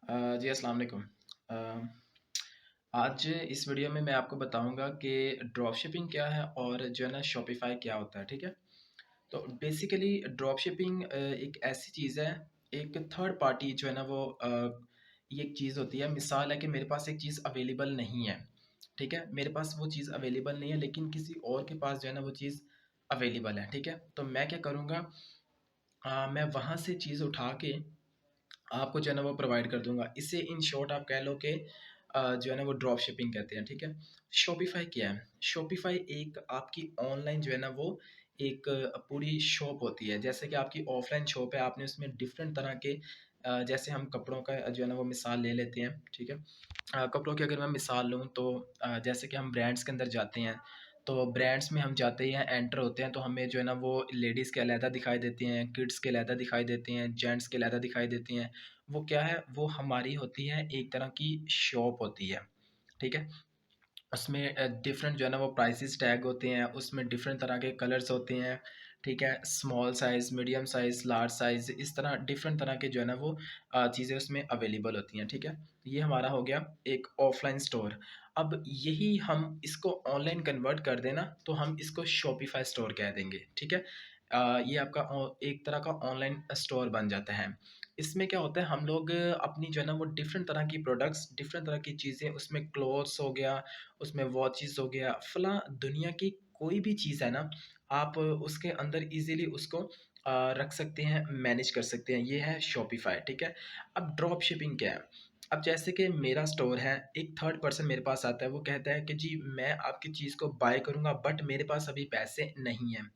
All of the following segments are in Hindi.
जी अस्सलाम वालेकुम। आज इस वीडियो में मैं आपको बताऊंगा कि ड्रॉप शिपिंग क्या है और जो है ना शॉपिफ़ाई क्या होता है, ठीक है? तो बेसिकली ड्रॉप शिपिंग एक ऐसी चीज़ है, एक थर्ड पार्टी जो है ना वो ये एक चीज़ होती है। मिसाल है कि मेरे पास एक चीज़ अवेलेबल नहीं है, ठीक है? मेरे पास वो चीज़ अवेलेबल नहीं है लेकिन किसी और के पास जो है ना वो चीज़ अवेलेबल है, ठीक है? तो मैं क्या करूँगा, मैं वहाँ से चीज़ उठा के आपको जो है ना वो प्रोवाइड कर दूँगा। इसे इन शॉर्ट आप कह लो कि जो है ना वो ड्रॉप शिपिंग कहते हैं, ठीक है? शॉपिफ़ाई क्या है? शॉपिफ़ाई एक आपकी ऑनलाइन जो है ना वो एक पूरी शॉप होती है। जैसे कि आपकी ऑफ़लाइन शॉप है, आपने उसमें डिफ़रेंट तरह के जैसे हम कपड़ों का जो है ना वो मिसाल ले लेते हैं, ठीक है? कपड़ों की अगर मैं मिसाल लूँ तो जैसे कि हम ब्रांड्स के अंदर जाते हैं, तो ब्रांड्स में हम जाते ही हैं, एंटर होते हैं तो हमें जो है ना वो लेडीज़ के अलहदा दिखाई देती हैं, किड्स के अलहदा दिखाई देती हैं, जेंट्स के अलहदा दिखाई देती हैं। वो क्या है, वो हमारी होती है, एक तरह की शॉप होती है, ठीक है? उसमें डिफरेंट जो है ना वो प्राइसेस टैग होते हैं, उसमें डिफरेंट तरह के कलर्स होते हैं, ठीक है? Small size, medium size, large size, इस तरह डिफरेंट तरह के जो है ना वो चीज़ें उसमें अवेलेबल होती हैं, ठीक है? ये हमारा हो गया एक ऑफ़लाइन स्टोर। अब यही हम इसको ऑनलाइन कन्वर्ट कर दें ना, तो हम इसको शॉपिफ़ाई स्टोर कह देंगे, ठीक है? ये आपका एक तरह का ऑनलाइन स्टोर बन जाता है। इसमें क्या होता है, हम लोग अपनी जो है ना वो डिफरेंट तरह की प्रोडक्ट्स, डिफरेंट तरह की चीज़ें, उसमें क्लॉथ्स हो गया, उसमें वॉचेस हो गया, फलाँ दुनिया की कोई भी चीज़ है ना, आप उसके अंदर ईज़िली उसको रख सकते हैं, मैनेज कर सकते हैं। ये है शॉपिफ़ाई, ठीक है? अब ड्रॉप शिपिंग क्या है? अब जैसे कि मेरा स्टोर है, एक थर्ड पर्सन मेरे पास आता है, वो कहता है कि जी मैं आपकी चीज़ को बाय करूँगा बट मेरे पास अभी पैसे नहीं हैं।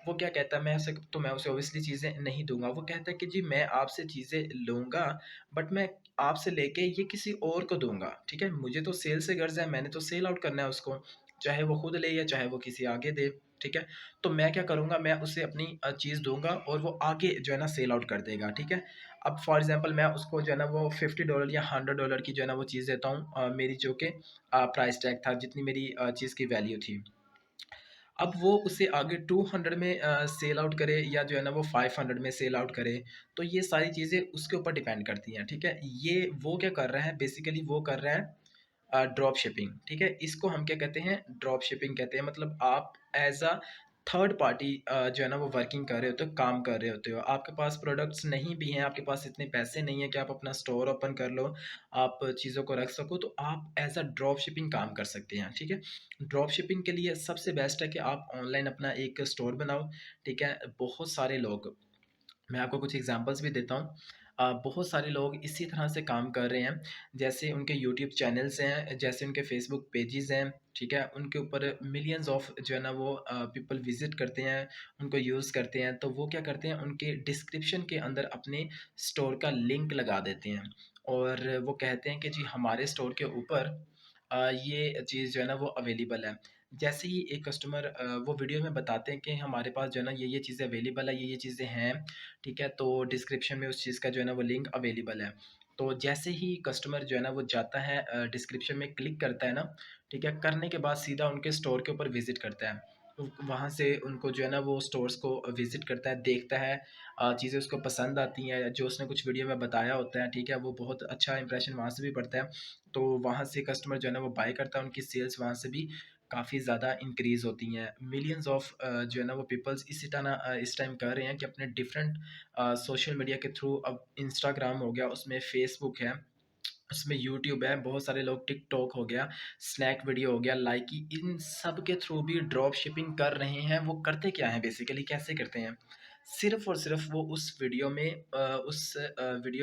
वो क्या कहता है, मैं उसे ऑब्वियसली चीज़ें नहीं दूँगा। वो कहता है कि जी मैं आपसे चीज़ें लूँगा बट मैं आपसे लेके ये किसी और को दूँगा, ठीक है? मुझे तो सेल से गर्ज़ है, मैंने तो सेल आउट करना है उसको, चाहे वो खुद ले या चाहे वो किसी आगे दे, ठीक है? तो मैं क्या करूँगा, मैं उसे अपनी चीज़ दूँगा और वो आगे जो है ना सेल आउट कर देगा, ठीक है? अब फॉर एग्ज़ाम्पल मैं उसको जो है ना वो $50 या $100 की जो है ना वो चीज़ देता हूँ, मेरी जो कि प्राइस टैग था, जितनी मेरी चीज़ की वैल्यू थी। अब वो उसे आगे 200 में सेल आउट करे या जो है ना वो 500 में सेल आउट करे, तो ये सारी चीज़ें उसके ऊपर डिपेंड करती हैं, ठीक है? ये वो क्या कर रहा है, बेसिकली वो कर रहा है ड्रॉप शिपिंग, ठीक है? इसको हम क्या कहते हैं, ड्रॉप शिपिंग कहते हैं। मतलब आप एज़ अ थर्ड पार्टी जो है ना वो वर्किंग कर रहे होते हो, काम कर रहे होते हो। आपके पास प्रोडक्ट्स नहीं भी हैं, आपके पास इतने पैसे नहीं हैं कि आप अपना स्टोर ओपन कर लो, आप चीज़ों को रख सको, तो आप एज़ अ ड्रॉप शिपिंग काम कर सकते हैं, ठीक है? ड्रॉप शिपिंग के लिए सबसे बेस्ट है कि आप ऑनलाइन अपना एक स्टोर बनाओ, ठीक है? बहुत सारे लोग, मैं आपको कुछ एग्ज़ाम्पल्स भी देता हूँ। बहुत सारे लोग इसी तरह से काम कर रहे हैं, जैसे उनके यूट्यूब चैनल्स हैं, जैसे उनके फेसबुक पेजेस हैं, ठीक है? उनके ऊपर मिलियंस ऑफ जो है ना वो पीपल विज़िट करते हैं, उनको यूज़ करते हैं, तो वो क्या करते हैं, उनके डिस्क्रिप्शन के अंदर अपने स्टोर का लिंक लगा देते हैं और वो कहते हैं कि जी हमारे स्टोर के ऊपर ये चीज़ जो है ना वो अवेलेबल है। जैसे ही एक कस्टमर वो वीडियो में बताते हैं कि हमारे पास जो है ना ये चीज़ें अवेलेबल है, ये चीज़ें हैं, ठीक है? तो डिस्क्रिप्शन में उस चीज़ का जो है ना वो लिंक अवेलेबल है। तो जैसे ही कस्टमर जो है ना वो जाता है, डिस्क्रिप्शन में क्लिक करता है ना, ठीक है? करने के बाद सीधा उनके स्टोर के ऊपर विज़िट करता है। तो वहाँ से उनको जो है ना वो स्टोर्स को विज़िट करता है, देखता है, चीज़ें उसको पसंद आती हैं, जो उसने कुछ वीडियो में बताया होता है, ठीक है? वो बहुत अच्छा इंप्रेशन वहाँ से भी पड़ता है। तो वहाँ से कस्टमर जो है ना वो बाय करता है, उनकी सेल्स वहाँ से भी काफ़ी ज़्यादा इंक्रीज़ होती हैं। मिलियंस ऑफ जो है ना वो पीपल्स इसी तरह इस टाइम कर रहे हैं कि अपने डिफरेंट सोशल मीडिया के थ्रू, अब इंस्टाग्राम हो गया, उसमें फेसबुक है, उसमें यूट्यूब है, बहुत सारे लोग टिकटॉक हो गया, स्नैक वीडियो हो गया, लाइकी, इन सब के थ्रू भी ड्रॉप शिपिंग कर रहे हैं। वो करते क्या हैं, बेसिकली कैसे करते हैं? सिर्फ़ और सिर्फ़ वो उस वीडियो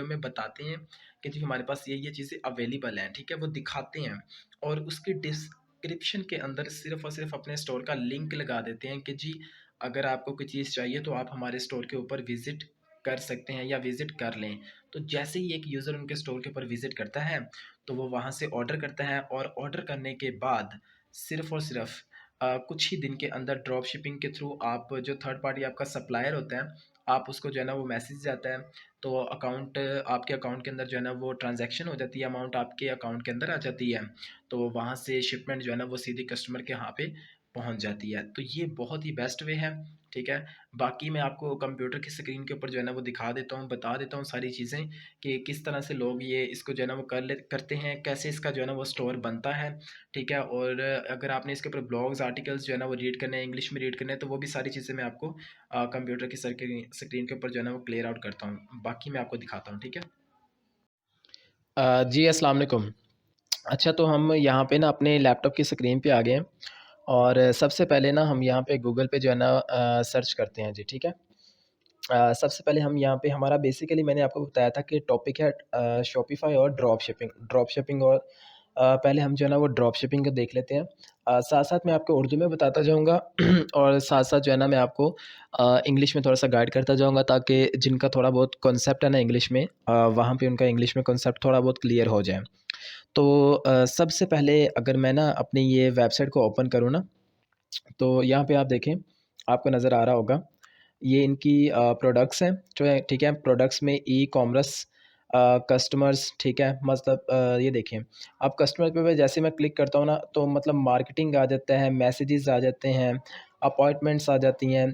में बताते हैं कि जी हमारे पास ये चीज़ें अवेलेबल हैं, ठीक है? वो दिखाते हैं और उसकी डिस्क्रिप्शन के अंदर सिर्फ़ और सिर्फ़ अपने स्टोर का लिंक लगा देते हैं कि जी अगर आपको कोई चीज़ चाहिए तो आप हमारे स्टोर के ऊपर विज़िट कर सकते हैं या विज़िट कर लें। तो जैसे ही एक यूज़र उनके स्टोर के ऊपर विज़िट करता है, तो वो वहाँ से ऑर्डर करता है और ऑर्डर करने के बाद सिर्फ़ और सिर्फ़ कुछ ही दिन के अंदर ड्रॉप शिपिंग के थ्रू आप जो थर्ड पार्टी आपका सप्लायर होता है, आप उसको जो है ना वो मैसेज जाता है, तो आपके अकाउंट के अंदर जो है ना वो ट्रांज़ैक्शन हो जाती है, अमाउंट आपके अकाउंट के अंदर आ जाती है। तो वहाँ से शिपमेंट जो है ना वो सीधे कस्टमर के यहाँ पे पहुंच जाती है। तो ये बहुत ही बेस्ट वे है, ठीक है। बाकी मैं आपको कंप्यूटर की स्क्रीन के ऊपर जो है ना वो दिखा देता हूँ, बता देता हूँ सारी चीज़ें कि किस तरह से लोग ये इसको जो है ना वो करते हैं, कैसे इसका जो है ना वो स्टोर बनता है, ठीक है। और अगर आपने इसके ऊपर ब्लॉग्स आर्टिकल्स जो है ना वो रीड करने हैं, इंग्लिश में रीड करने हैं, तो वो भी सारी चीज़ें मैं आपको कंप्यूटर की स्क्रीन के ऊपर जो है ना वो क्लियर आउट करता हूँ, बाकी मैं आपको दिखाता हूँ, ठीक है। जी अस्सलाम वालेकुम। अच्छा, तो हम यहाँ पे ना अपने लैपटॉप की स्क्रीन पे आ गए हैं और सबसे पहले ना हम यहाँ पे गूगल पे जो है ना सर्च करते हैं जी, ठीक है। सबसे पहले हम यहाँ पे हमारा बेसिकली मैंने आपको बताया था कि टॉपिक है शॉपिफ़ाई और ड्रॉप शिपिंग और पहले हम जो है ना वो ड्रॉप शिपिंग का देख लेते हैं। साथ-साथ मैं आपको उर्दू में बताता जाऊँगा और साथ-साथ जो है ना मैं आपको इंग्लिश में थोड़ा-सा गाइड करता जाऊँगा, ताकि जिनका थोड़ा बहुत कॉन्सेप्ट है ना इंग्लिश में, वहाँ पे उनका इंग्लिश में कॉन्सेप्ट थोड़ा बहुत क्लियर हो जाए। तो सबसे पहले अगर मैं ना अपनी ये वेबसाइट को ओपन करूँ ना, तो यहाँ पे आप देखें, आपको नज़र आ रहा होगा, ये इनकी प्रोडक्ट्स हैं जो है, ठीक है। प्रोडक्ट्स में ई-कॉमर्स, कस्टमर्स, ठीक है। मतलब ये देखें, अब कस्टमर पे जैसे मैं क्लिक करता हूँ ना, तो मतलब मार्केटिंग आ जाता है, मैसेजेस आ जाते हैं, अपॉइंटमेंट्स आ जाती हैं।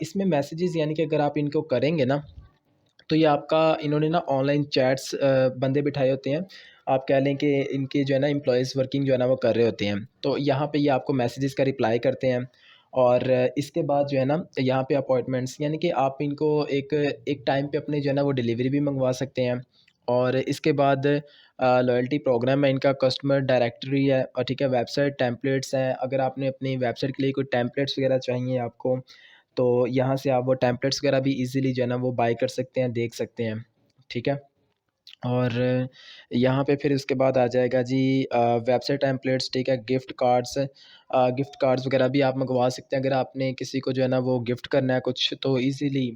इसमें मैसेजेस यानी कि अगर आप इनको करेंगे ना, तो ये आपका इन्होंने ना ऑनलाइन चैट्स बंदे बिठाए होते हैं। आप कह लें कि इनके जो है ना एम्प्लॉइज़ वर्किंग जो है ना वो कर रहे होते हैं। तो यहाँ पे ये आपको मैसेजेस का रिप्लाई करते हैं और इसके बाद जो है ना यहाँ पे अपॉइंटमेंट्स यानी कि आप इनको एक एक टाइम पे अपने जो है ना वो डिलीवरी भी मंगवा सकते हैं। और इसके बाद लॉयल्टी प्रोग्राम है इनका, कस्टमर डायरेक्टरी है और ठीक है, वेबसाइट टेम्पलेट्स हैं। अगर आपने अपनी वेबसाइट के लिए कोई टेम्पलेट्स वगैरह चाहिए आपको, तो यहाँ से आप वो टेम्पलेट्स वगैरह भी ईज़िली जो है ना वो बाय कर सकते हैं, देख सकते हैं, ठीक है। और यहाँ पे फिर उसके बाद आ जाएगा जी वेबसाइट टेम्पलेट्स, ठीक है। गिफ्ट कार्ड्स वगैरह भी आप मंगवा सकते हैं। अगर आपने किसी को जो है ना वो गिफ्ट करना है कुछ, तो ईज़िली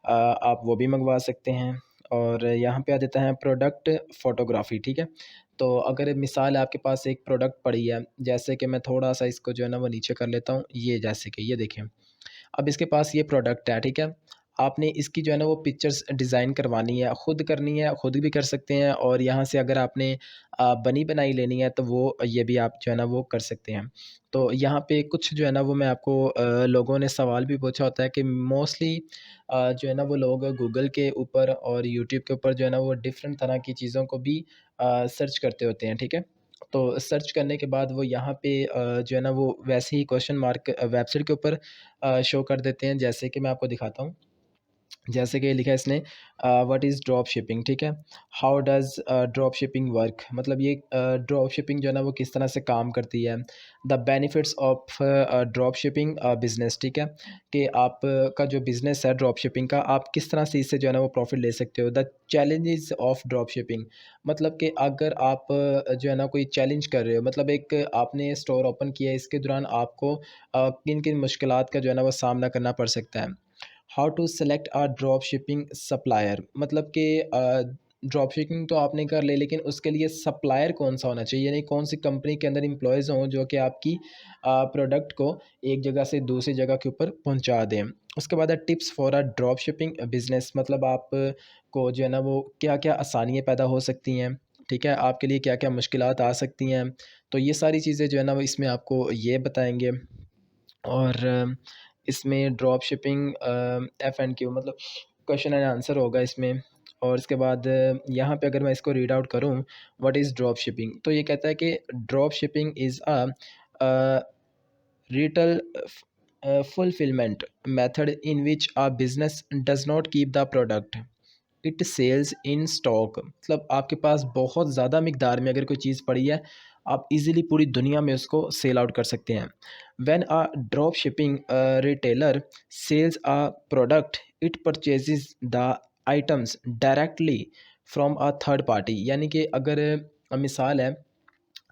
आप वो भी मंगवा सकते हैं। और यहाँ पे आ जाता है प्रोडक्ट फ़ोटोग्राफ़ी, ठीक है। तो अगर मिसाल है आपके पास एक प्रोडक्ट पड़ी है, जैसे कि मैं थोड़ा-सा इसको जो है ना वो नीचे कर लेता हूँ, ये जैसे कि ये देखें। अब इसके पास ये प्रोडक्ट है, ठीक है। आपने इसकी जो है ना वो पिक्चर्स डिज़ाइन करवानी है, खुद करनी है, खुद भी कर सकते हैं और यहाँ से अगर आपने बनी बनाई लेनी है, तो वो ये भी आप जो है ना वो कर सकते हैं। तो यहाँ पे कुछ जो है ना वो मैं आपको लोगों ने सवाल भी पूछा होता है कि मोस्टली जो है ना वो लोग गूगल के ऊपर और यूट्यूब के ऊपर जो है ना वो डिफरेंट तरह की चीज़ों को भी सर्च करते होते हैं, ठीक है। तो सर्च करने के बाद वो यहाँ पे जो है ना वो वैसे ही क्वेश्चन मार्क वेबसाइट के ऊपर शो कर देते हैं, जैसे कि मैं आपको दिखाता हूँ। जैसे कि लिखा है इसने, व्हाट इज़ ड्रॉप शिपिंग, ठीक है। How does drop shipping work, मतलब ये ड्रॉप शिपिंग जो है ना वो किस तरह से काम करती है। The benefits of drop shipping business, ठीक है। कि आप का जो बिज़नेस है ड्रॉप शिपिंग का, आप किस तरह से इससे जो है ना वो प्रॉफिट ले सकते हो। The challenges of drop shipping, मतलब कि अगर आप जो है ना कोई चैलेंज कर रहे हो, मतलब एक आपने स्टोर ओपन किया है, इसके दौरान आपको किन किन मुश्किलात का जो है ना वो सामना करना पड़ सकता है। How to select a drop shipping supplier, मतलब कि ड्रॉप शिपिंग तो आपने कर ली, लेकिन उसके लिए सप्लायर कौन सा होना चाहिए, यानी कौन सी कंपनी के अंदर एम्प्लॉयज़ हों जो कि आपकी प्रोडक्ट को एक जगह से दूसरी जगह के ऊपर पहुंचा दें। उसके बाद है tips for a drop shipping business, मतलब आप को जो है ना वो क्या क्या आसानियाँ पैदा हो सकती हैं, ठीक है। आपके लिए क्या क्या मुश्किलात आ सकती हैं, तो ये सारी चीज़ें जो है ना वो इसमें आपको ये बताएंगे। और इसमें ड्रॉप शिपिंग एफ&क्यू, मतलब क्वेश्चन एंड आंसर होगा इसमें। और इसके बाद यहाँ पे अगर मैं इसको रीड आउट करूँ, व्हाट इज़ ड्रॉप शिपिंग, तो ये कहता है कि drop shipping is a retail fulfillment method in which a business does not keep the product it sells in stock, मतलब आपके पास बहुत ज़्यादा मिकदार में अगर कोई चीज़ पड़ी है, आप इजीली पूरी दुनिया में उसको सेल आउट कर सकते हैं। When a drop shipping retailer sells a product, it purchases the items directly from a third party, यानी कि अगर मिसाल है,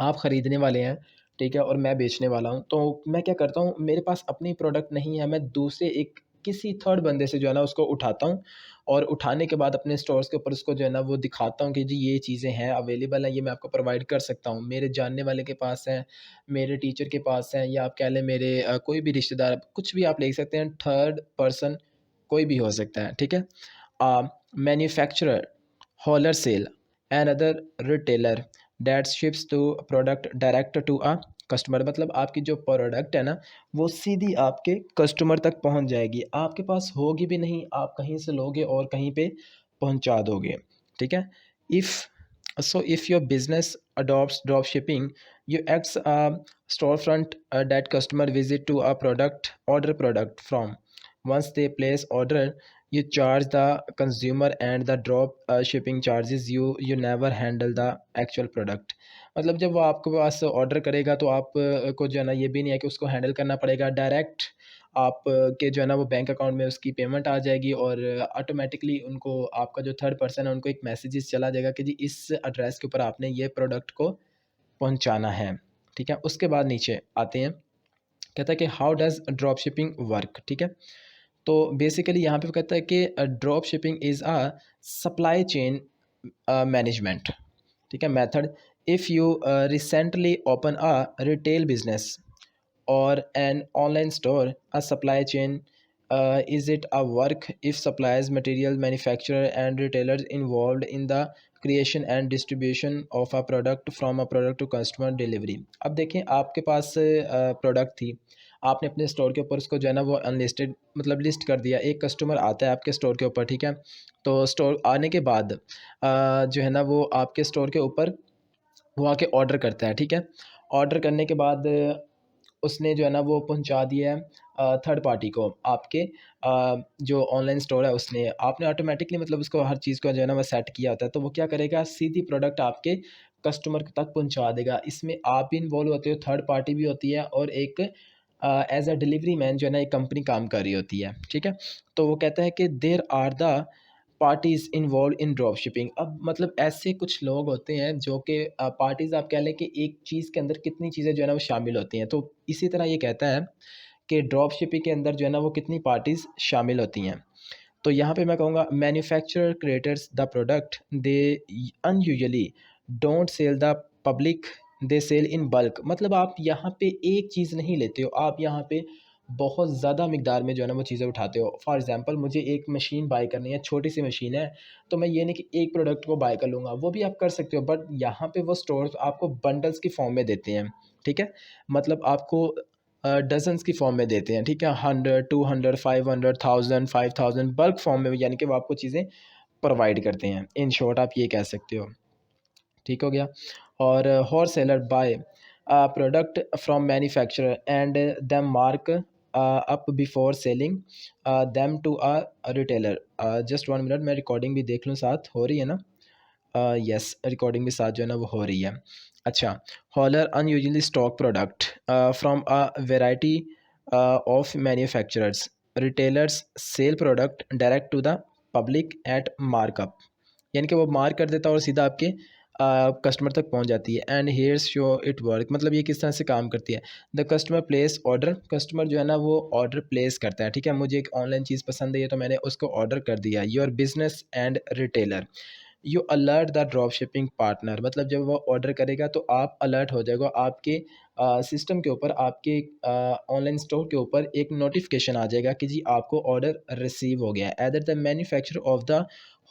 आप ख़रीदने वाले हैं, ठीक है, और मैं बेचने वाला हूँ, तो मैं क्या करता हूँ, मेरे पास अपनी प्रोडक्ट नहीं है, मैं दूसरे एक किसी थर्ड बंदे से जो है ना उसको उठाता हूँ और उठाने के बाद अपने स्टोर्स के ऊपर उसको जो है ना वो दिखाता हूँ कि जी ये चीज़ें हैं, अवेलेबल हैं, ये मैं आपको प्रोवाइड कर सकता हूँ। मेरे जानने वाले के पास है, मेरे टीचर के पास है, या आप कह लें मेरे कोई भी रिश्तेदार, कुछ भी आप ले सकते हैं, थर्ड पर्सन कोई भी हो सकता है, ठीक है। Manufacturer, wholesaler, and other retailer that ships to product direct to a customer मतलब आपकी जो प्रोडक्ट है ना, वो सीधी आपके कस्टमर तक पहुंच जाएगी, आपके पास होगी भी नहीं, आप कहीं से लोगे और कहीं पे पहुंचा दोगे। ठीक है। If if your business adopts drop shipping, you acts a storefront that customer visit to a product from. Once they place order, you charge the consumer and the drop shipping charges, you never handle the actual product। मतलब जब वो आपके पास ऑर्डर करेगा तो आप को जो है ना ये भी नहीं है कि उसको हैंडल करना पड़ेगा, डायरेक्ट आप के जो है ना वो बैंक अकाउंट में उसकी पेमेंट आ जाएगी और ऑटोमेटिकली उनको आपका जो थर्ड पर्सन है उनको एक मैसेजेस चला जाएगा कि जी इस एड्रेस के ऊपर आपने ये प्रोडक्ट को पहुंचाना है। ठीक है। उसके बाद नीचे आते हैं, कहता है कि how does drop shipping work. ठीक है। तो बेसिकली यहाँ पे कहता है कि drop shipping is a supply chain management. ठीक है, method. If you recently open a retail business or an online store, a supply chain is it a work if suppliers, material manufacturer and retailers involved in the creation and distribution of a product from a product to customer delivery। अब देखें आपके पास प्रोडक्ट थी, आपने अपने स्टोर के ऊपर उसको जो है ना वो अनलिस्टेड मतलब लिस्ट कर दिया, एक कस्टमर आता है आपके स्टोर के ऊपर। ठीक है। तो स्टोर आने के बाद जो है ना वो आपके स्टोर के ऊपर वो आके ऑर्डर करता है। ठीक है। ऑर्डर करने के बाद उसने जो है ना वो पहुंचा दिया है थर्ड पार्टी को, आपके जो ऑनलाइन स्टोर है उसने, आपने ऑटोमेटिकली मतलब उसको हर चीज़ को जो है ना वो सेट किया होता है, तो वो क्या करेगा, सीधी प्रोडक्ट आपके कस्टमर तक पहुंचा देगा। इसमें आप भी इन्वॉल्व होते हो, थर्ड पार्टी भी होती है और एक एज अ डिलीवरी मैन जो है ना एक कंपनी काम कर रही होती है। ठीक है। तो वो कहता है कि there are the parties involved in drop shipping. अब मतलब ऐसे कुछ लोग होते हैं जो कि पार्टीज़ आप कह लें कि एक चीज़ के अंदर कितनी चीज़ें जो है ना वो शामिल होती हैं। तो इसी तरह ये कहता है कि ड्रॉप शिपिंग के अंदर जो है ना वो कितनी पार्टीज़ शामिल होती हैं। तो यहाँ पे मैं कहूँगा manufacturer creators the product, they unusually don't sell the public, they sell in bulk. मतलब आप यहाँ पे एक चीज़ नहीं लेते हो, आप यहाँ पे बहुत ज़्यादा मिकदार में जो है ना वो चीज़ें उठाते हो। फॉर एग्जांपल मुझे एक मशीन बाय करनी है, छोटी सी मशीन है, तो मैं ये नहीं कि एक प्रोडक्ट को बाय कर लूँगा, वो भी आप कर सकते हो, बट यहाँ पे वो स्टोर्स आपको बंडल्स की फॉर्म में देते हैं। ठीक है। मतलब आपको डज़न्स की फॉर्म में देते हैं। ठीक है। 100, 200, 500, 1000, 5000 बल्क फॉर्म में, यानी कि वो आपको चीज़ें प्रोवाइड करते हैं। इन शॉर्ट आप ये कह सकते हो। ठीक हो गया। और wholesaler buy product from manufacturer and them mark up before selling them to a retailer. Just 1 minute, मैं रिकॉर्डिंग भी देख लूँ साथ हो रही है ना। यस, रिकॉर्डिंग भी साथ जो है ना वो हो रही है। अच्छा, hauler unusually stock product from a variety of manufacturers, retailers sell product direct to the public at markup. यानी कि वो मार्क कर देता है और सीधा आपके कस्टमर तक पहुंच जाती है। And hairs show it work, मतलब ये किस तरह से काम करती है। The customer place order, customer जो है ना वो ऑर्डर प्लेस करता है। ठीक है। मुझे एक ऑनलाइन चीज़ पसंद है तो मैंने उसको ऑर्डर कर दिया। Your business and retailer, you alert the drop shipping partner, मतलब जब वो ऑर्डर करेगा तो आप अलर्ट हो जाएगा, आपके सिस्टम के ऊपर, आपके ऑनलाइन स्टोर के ऊपर एक नोटिफिकेशन आ जाएगा कि जी आपको ऑर्डर रिसीव हो गया है। Either the manufacturer of the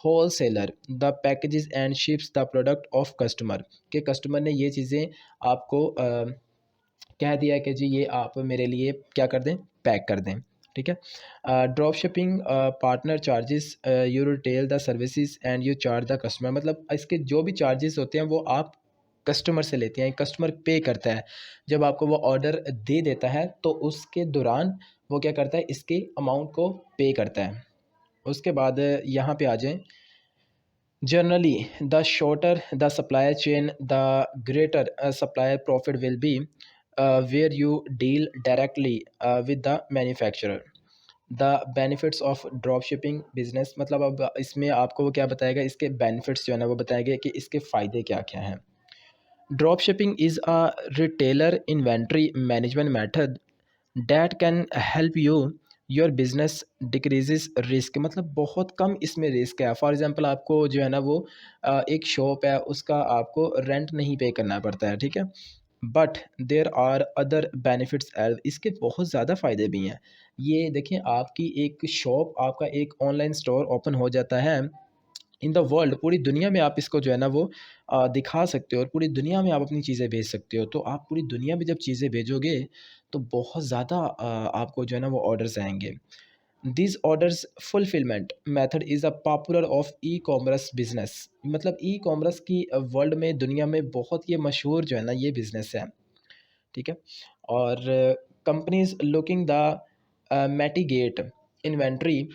wholesaler the packages and ships the product of customer, के कस्टमर ने ये चीज़ें आपको कह दिया कि जी ये आप मेरे लिए क्या कर दें, पैक कर दें। ठीक है। Drop shipping partner charges, you retail the services and you charge the customer, मतलब इसके जो भी चार्जेस होते हैं वो आप कस्टमर से लेते हैं, कस्टमर पे करता है। जब आपको वो ऑर्डर दे देता है तो उसके दौरान वो क्या करता है, इसके अमाउंट को पे करता है। उसके बाद यहाँ पे आ जाएं, generally, the shorter the supply chain, the greater supplier profit will be, where you deal directly with the manufacturer। The benefits of drop shipping business, मतलब अब इसमें आपको वो क्या बताएगा, इसके बेनिफिट्स जो है ना वो बताएगा कि इसके फ़ायदे क्या क्या हैं। Drop shipping is a retailer inventory management method that can help you your business decreases risk, मतलब बहुत कम इसमें रिस्क है। फॉर एग्जांपल आपको जो है ना वो एक शॉप है उसका आपको रेंट नहीं पे करना पड़ता है। ठीक है। But there are other benefits, इसके बहुत ज़्यादा फ़ायदे भी हैं। ये देखें, आपकी एक शॉप, आपका एक ऑनलाइन स्टोर ओपन हो जाता है इन द वर्ल्ड, पूरी दुनिया में आप इसको जो है ना वो दिखा सकते हो और पूरी दुनिया में आप अपनी चीज़ें भेज सकते हो। तो आप पूरी दुनिया में जब चीज़ें भेजोगे तो बहुत ज़्यादा आपको जो है ना वो ऑर्डर्स आएँगे। This orders fulfilment method is a popular of E commerce business. मतलब ई कॉमर्स की वर्ल्ड में, दुनिया में बहुत ये मशहूर जो है ना ये बिजनेस है। ठीक है। और companies looking the mitigate inventory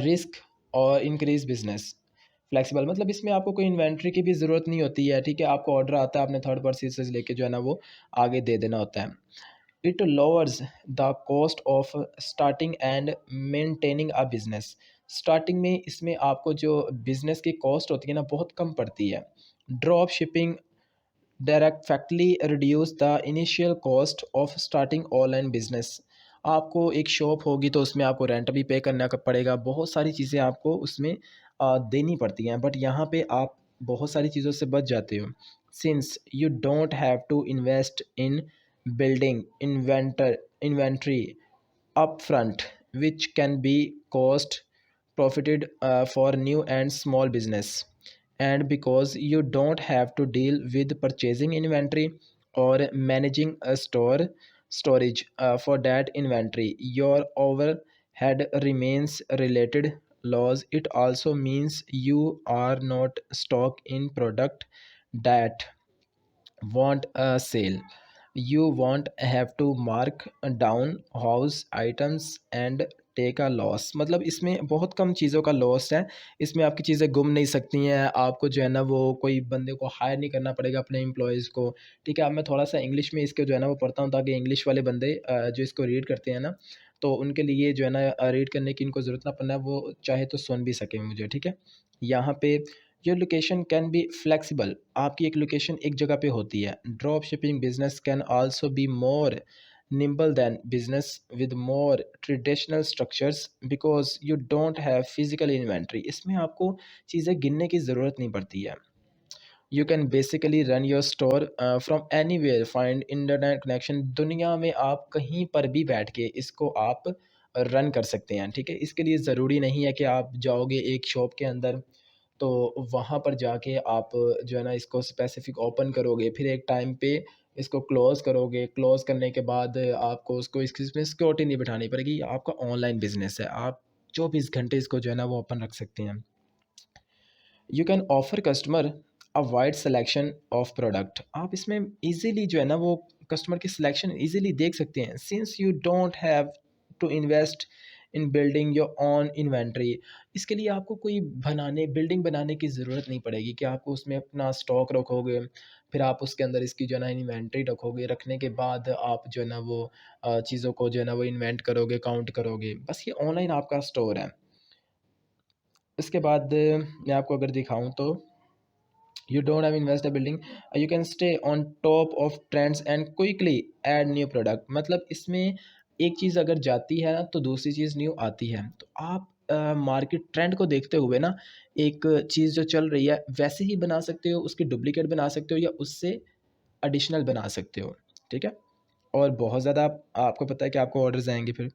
risk और इंक्रीज बिजनेस फ्लेक्सिबल। मतलब इसमें आपको कोई इन्वेंट्री की भी ज़रूरत नहीं होती है। ठीक है, आपको ऑर्डर आता है, आपने थर्ड पार्टी से लेके जो है ना वो आगे दे देना होता है। It lowers the cost of starting and maintaining a business. Starting में इसमें आपको जो बिजनेस की कॉस्ट होती है ना बहुत कम पड़ती है। Drop shipping directly reduce the initial cost of starting online business. आपको एक शॉप होगी तो उसमें आपको रेंट भी पे करना पड़ेगा, बहुत सारी चीज़ें आपको उसमें देनी पड़ती हैं, बट यहाँ पे आप बहुत सारी चीज़ों से बच जाते हो। Since you don't have to invest in building inventory upfront, which can be cost profited for new and small business. And because you don't have to deal with purchasing inventory or managing a storage for that inventory, your overhead remains related laws. It also means you are not stock in product that want a sale. You won't have to mark down house items and take a loss. मतलब इसमें बहुत कम चीज़ों का लॉस है। इसमें आपकी चीज़ें गुम नहीं सकती हैं। आपको जो है ना वो कोई बंदे को हायर नहीं करना पड़ेगा अपने एम्प्लॉयज़ को। ठीक है, अब मैं थोड़ा सा इंग्लिश में इसको जो है ना वो पढ़ता हूँ ताकि इंग्लिश वाले बंदे जो इसको रीड करते हैं ना तो उनके लिए जो है ना रीड करने की इनको ज़रूरत ना पड़ना, वो चाहे तो सुन भी सकें मुझे। ठीक है, यहाँ पे your location can be flexible. आपकी एक लोकेशन एक जगह पे होती है। Drop shipping business can also be more nimble than business with more traditional structures because you don't have physical inventory। इसमें आपको चीज़ें गिनने की ज़रूरत नहीं पड़ती है। You can basically run your store from anywhere, find internet connection. दुनिया में आप कहीं पर भी बैठ के इसको आप रन कर सकते हैं। ठीक है, इसके लिए ज़रूरी नहीं है कि आप जाओगे एक शॉप के अंदर तो वहाँ पर जाके आप जो है ना इसको स्पेसिफिक ओपन करोगे, फिर एक टाइम पे इसको क्लोज़ करोगे। क्लोज़ करने के बाद आपको उसको इसमें सिक्योरिटी नहीं बिठानी पड़ेगी। आपका ऑनलाइन बिजनेस है, आप 24 घंटे इसको जो है ना वो ओपन रख सकते हैं। You can offer customer a wide selection of product. आप इसमें इजीली जो है ना वो कस्टमर की सिलेक्शन इजीली देख सकते हैं। Since you don't have to invest in building your own inventory. इसके लिए आपको कोई बिल्डिंग बनाने की ज़रूरत नहीं पड़ेगी कि आपको उसमें अपना स्टॉक रखोगे, फिर आप उसके अंदर इसकी जो है ना इन्वेंट्री रखोगे, रखने के बाद आप जो है ना वो चीज़ों को जो है ना वो इन्वेंट करोगे, काउंट करोगे। बस ये ऑनलाइन आपका स्टोर है। इसके बाद मैं आपको अगर दिखाऊं तो you don't have invest a building, you can stay on top of trends and quickly add new product। मतलब इसमें एक चीज़ अगर जाती है ना तो दूसरी चीज़ न्यू आती है। तो आप मार्केट ट्रेंड को देखते हुए ना एक चीज़ जो चल रही है वैसे ही बना सकते हो, उसकी डुप्लीकेट बना सकते हो या उससे एडिशनल बना सकते हो। ठीक है, और बहुत ज़्यादा आपको पता है कि आपको ऑर्डर्स आएंगे फिर।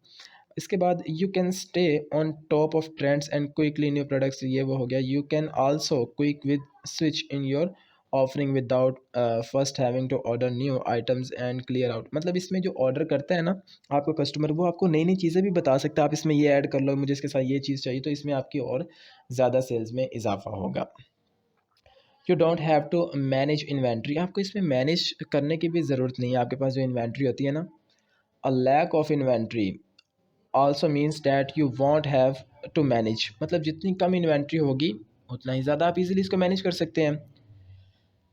इसके बाद you can stay on top of trends and quickly new products, ये वो हो गया। You can also quick with switch in your offering without first having to order new items and clear out. मतलब इसमें जो ऑर्डर करता है ना आपको कस्टमर, वो आपको नई नई चीज़ें भी बता सकता है। आप इसमें ये ऐड कर लो, मुझे इसके साथ ये चीज़ चाहिए, तो इसमें आपकी और ज़्यादा सेल्स में इजाफा होगा। You don't have to manage inventory. आपको इसमें मैनेज करने की भी ज़रूरत नहीं है। आपके पास जो इन्वेंट्री होती है ना, a lack of inventory also means that you won't have to manage। मतलब जितनी कम इन्वेंट्री होगी उतना ही ज़्यादा आप इजीली इसको मैनेज कर सकते हैं।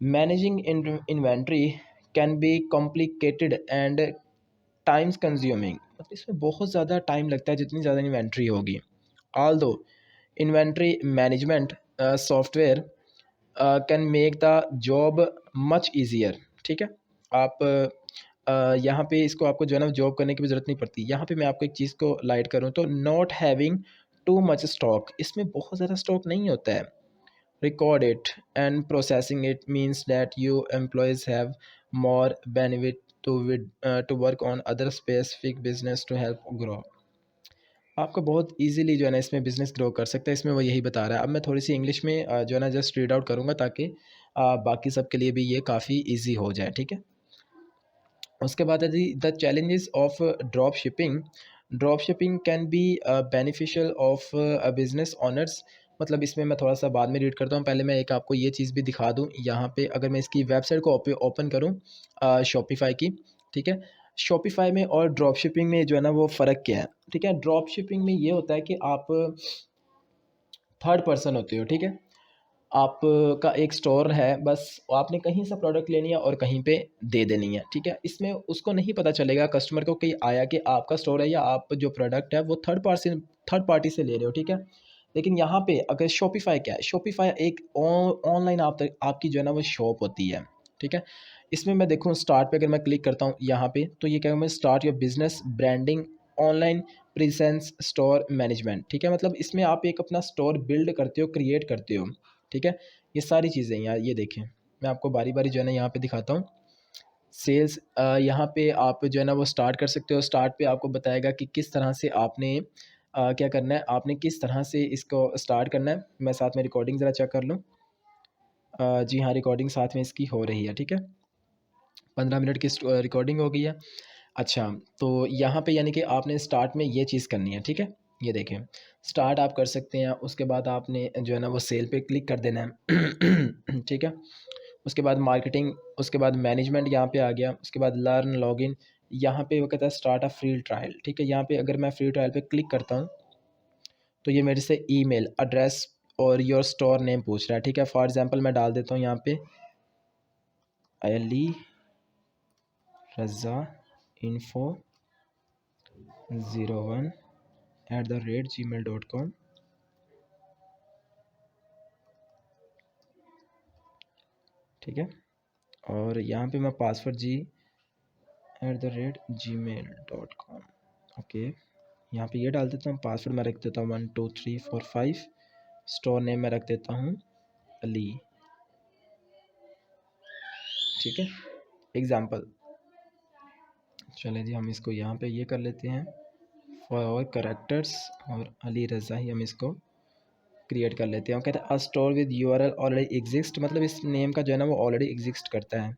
Managing inventory can be complicated and times consuming. मतलब इसमें बहुत ज़्यादा टाइम लगता है जितनी ज़्यादा इन्वेंट्री होगी। Although inventory management software can make the job much easier. ठीक है, आप यहाँ पे इसको आपको जो है ना जॉब करने की भी ज़रूरत नहीं पड़ती। यहाँ पे मैं आपको एक चीज़ को लाइट करूँ तो not having too much stock, इसमें बहुत ज़्यादा स्टॉक नहीं होता है। Record it and processing it means that you employees have more benefit to work on other specific business to help grow. आपको बहुत ईज़िली जो है ना इसमें बिज़नेस ग्रो कर सकते हैं। इसमें वो यही बता रहा है। अब मैं थोड़ी-सी इंग्लिश में जो है ना जस्ट रीड आउट करूँगा ताकि बाकी सब के लिए भी ये काफ़ी ईज़ी हो जाए, ठीक है? उसके बाद है जी the challenges of drop shipping can be beneficial of a business owners. मतलब इसमें मैं थोड़ा सा बाद में रीड करता हूँ, पहले मैं एक आपको ये चीज़ भी दिखा दूँ यहाँ पे। अगर मैं इसकी वेबसाइट को ओपन करूँ शॉपिफाई की, ठीक है? शॉपिफाई में और ड्रॉप शिपिंग में जो है ना वो फ़र्क क्या है, ठीक है? ड्रॉप शिपिंग में ये होता है कि आप थर्ड पर्सन होते हो, ठीक है? आपका एक स्टोर है, बस आपने कहीं से प्रोडक्ट लेनी है और कहीं पे दे देनी है, ठीक है? इसमें उसको नहीं पता चलेगा कस्टमर को कि आया कि आपका स्टोर है या आप जो प्रोडक्ट है वो थर्ड पार्टी से ले रहे हो, ठीक है? लेकिन यहाँ पे अगर शॉपिफ़ाई क्या है? शॉपिफ़ाई एक ऑनलाइन आप तक आपकी जो है ना वो शॉप होती है, ठीक है? इसमें मैं देखूँ स्टार्ट पे अगर मैं क्लिक करता हूँ यहाँ पे, तो ये कहेगा मैं start your business branding online presence store management, ठीक है? मतलब इसमें आप एक अपना स्टोर बिल्ड करते हो, क्रिएट करते हो, ठीक है? ये सारी चीज़ें यार ये देखें, मैं आपको बारी-बारी जो है ना यहाँ पे दिखाता हूँ। सेल्स यहाँ पे आप जो है ना वो स्टार्ट कर सकते हो। स्टार्ट पे आपको बताएगा कि किस तरह से आपने क्या करना है, आपने किस तरह से इसको स्टार्ट करना है। मैं साथ में रिकॉर्डिंग ज़रा चेक कर लूँ। जी हाँ, रिकॉर्डिंग साथ में इसकी हो रही है, ठीक है? 15 मिनट की रिकॉर्डिंग हो गई है। अच्छा, तो यहाँ पे यानी कि आपने स्टार्ट में ये चीज़ करनी है, ठीक है? ये देखें, स्टार्ट आप कर सकते हैं, उसके बाद आपने जो है ना वो सेल पे क्लिक कर देना है, ठीक है? उसके बाद मार्केटिंग, उसके बाद मैनेजमेंट यहाँ पे आ गया, उसके बाद लर्न, लॉगिन, यहाँ पे वो कहता है स्टार्ट अ फ्री ट्रायल, ठीक है? यहाँ पे अगर मैं फ्री ट्रायल पे क्लिक करता हूँ, तो ये मेरे से ईमेल, एड्रेस और योर स्टोर नेम पूछ रहा है, ठीक है? फॉर एग्ज़ाम्पल मैं डाल देता हूँ यहाँ पे अली रज़ा इन्फो 01@gmail.com, ठीक है? और यहाँ पे मैं पासवर्ड g@gmail.com, ओके। यहाँ पे ये डाल देता हूँ, पासवर्ड मैं रख देता हूँ 12345, स्टोर नेम मैं रख देता हूँ अली, ठीक है? एग्ज़ाम्पल, चलें जी हम इसको यहाँ पे ये कर लेते हैं फॉर करेक्टर्स, और अली रज़ा ही हम इसको क्रिएट कर लेते हैं। और कहते हैं a store with URL already exist, मतलब इस नेम का जो है ना वो ऑलरेडी एग्जिस्ट करता है।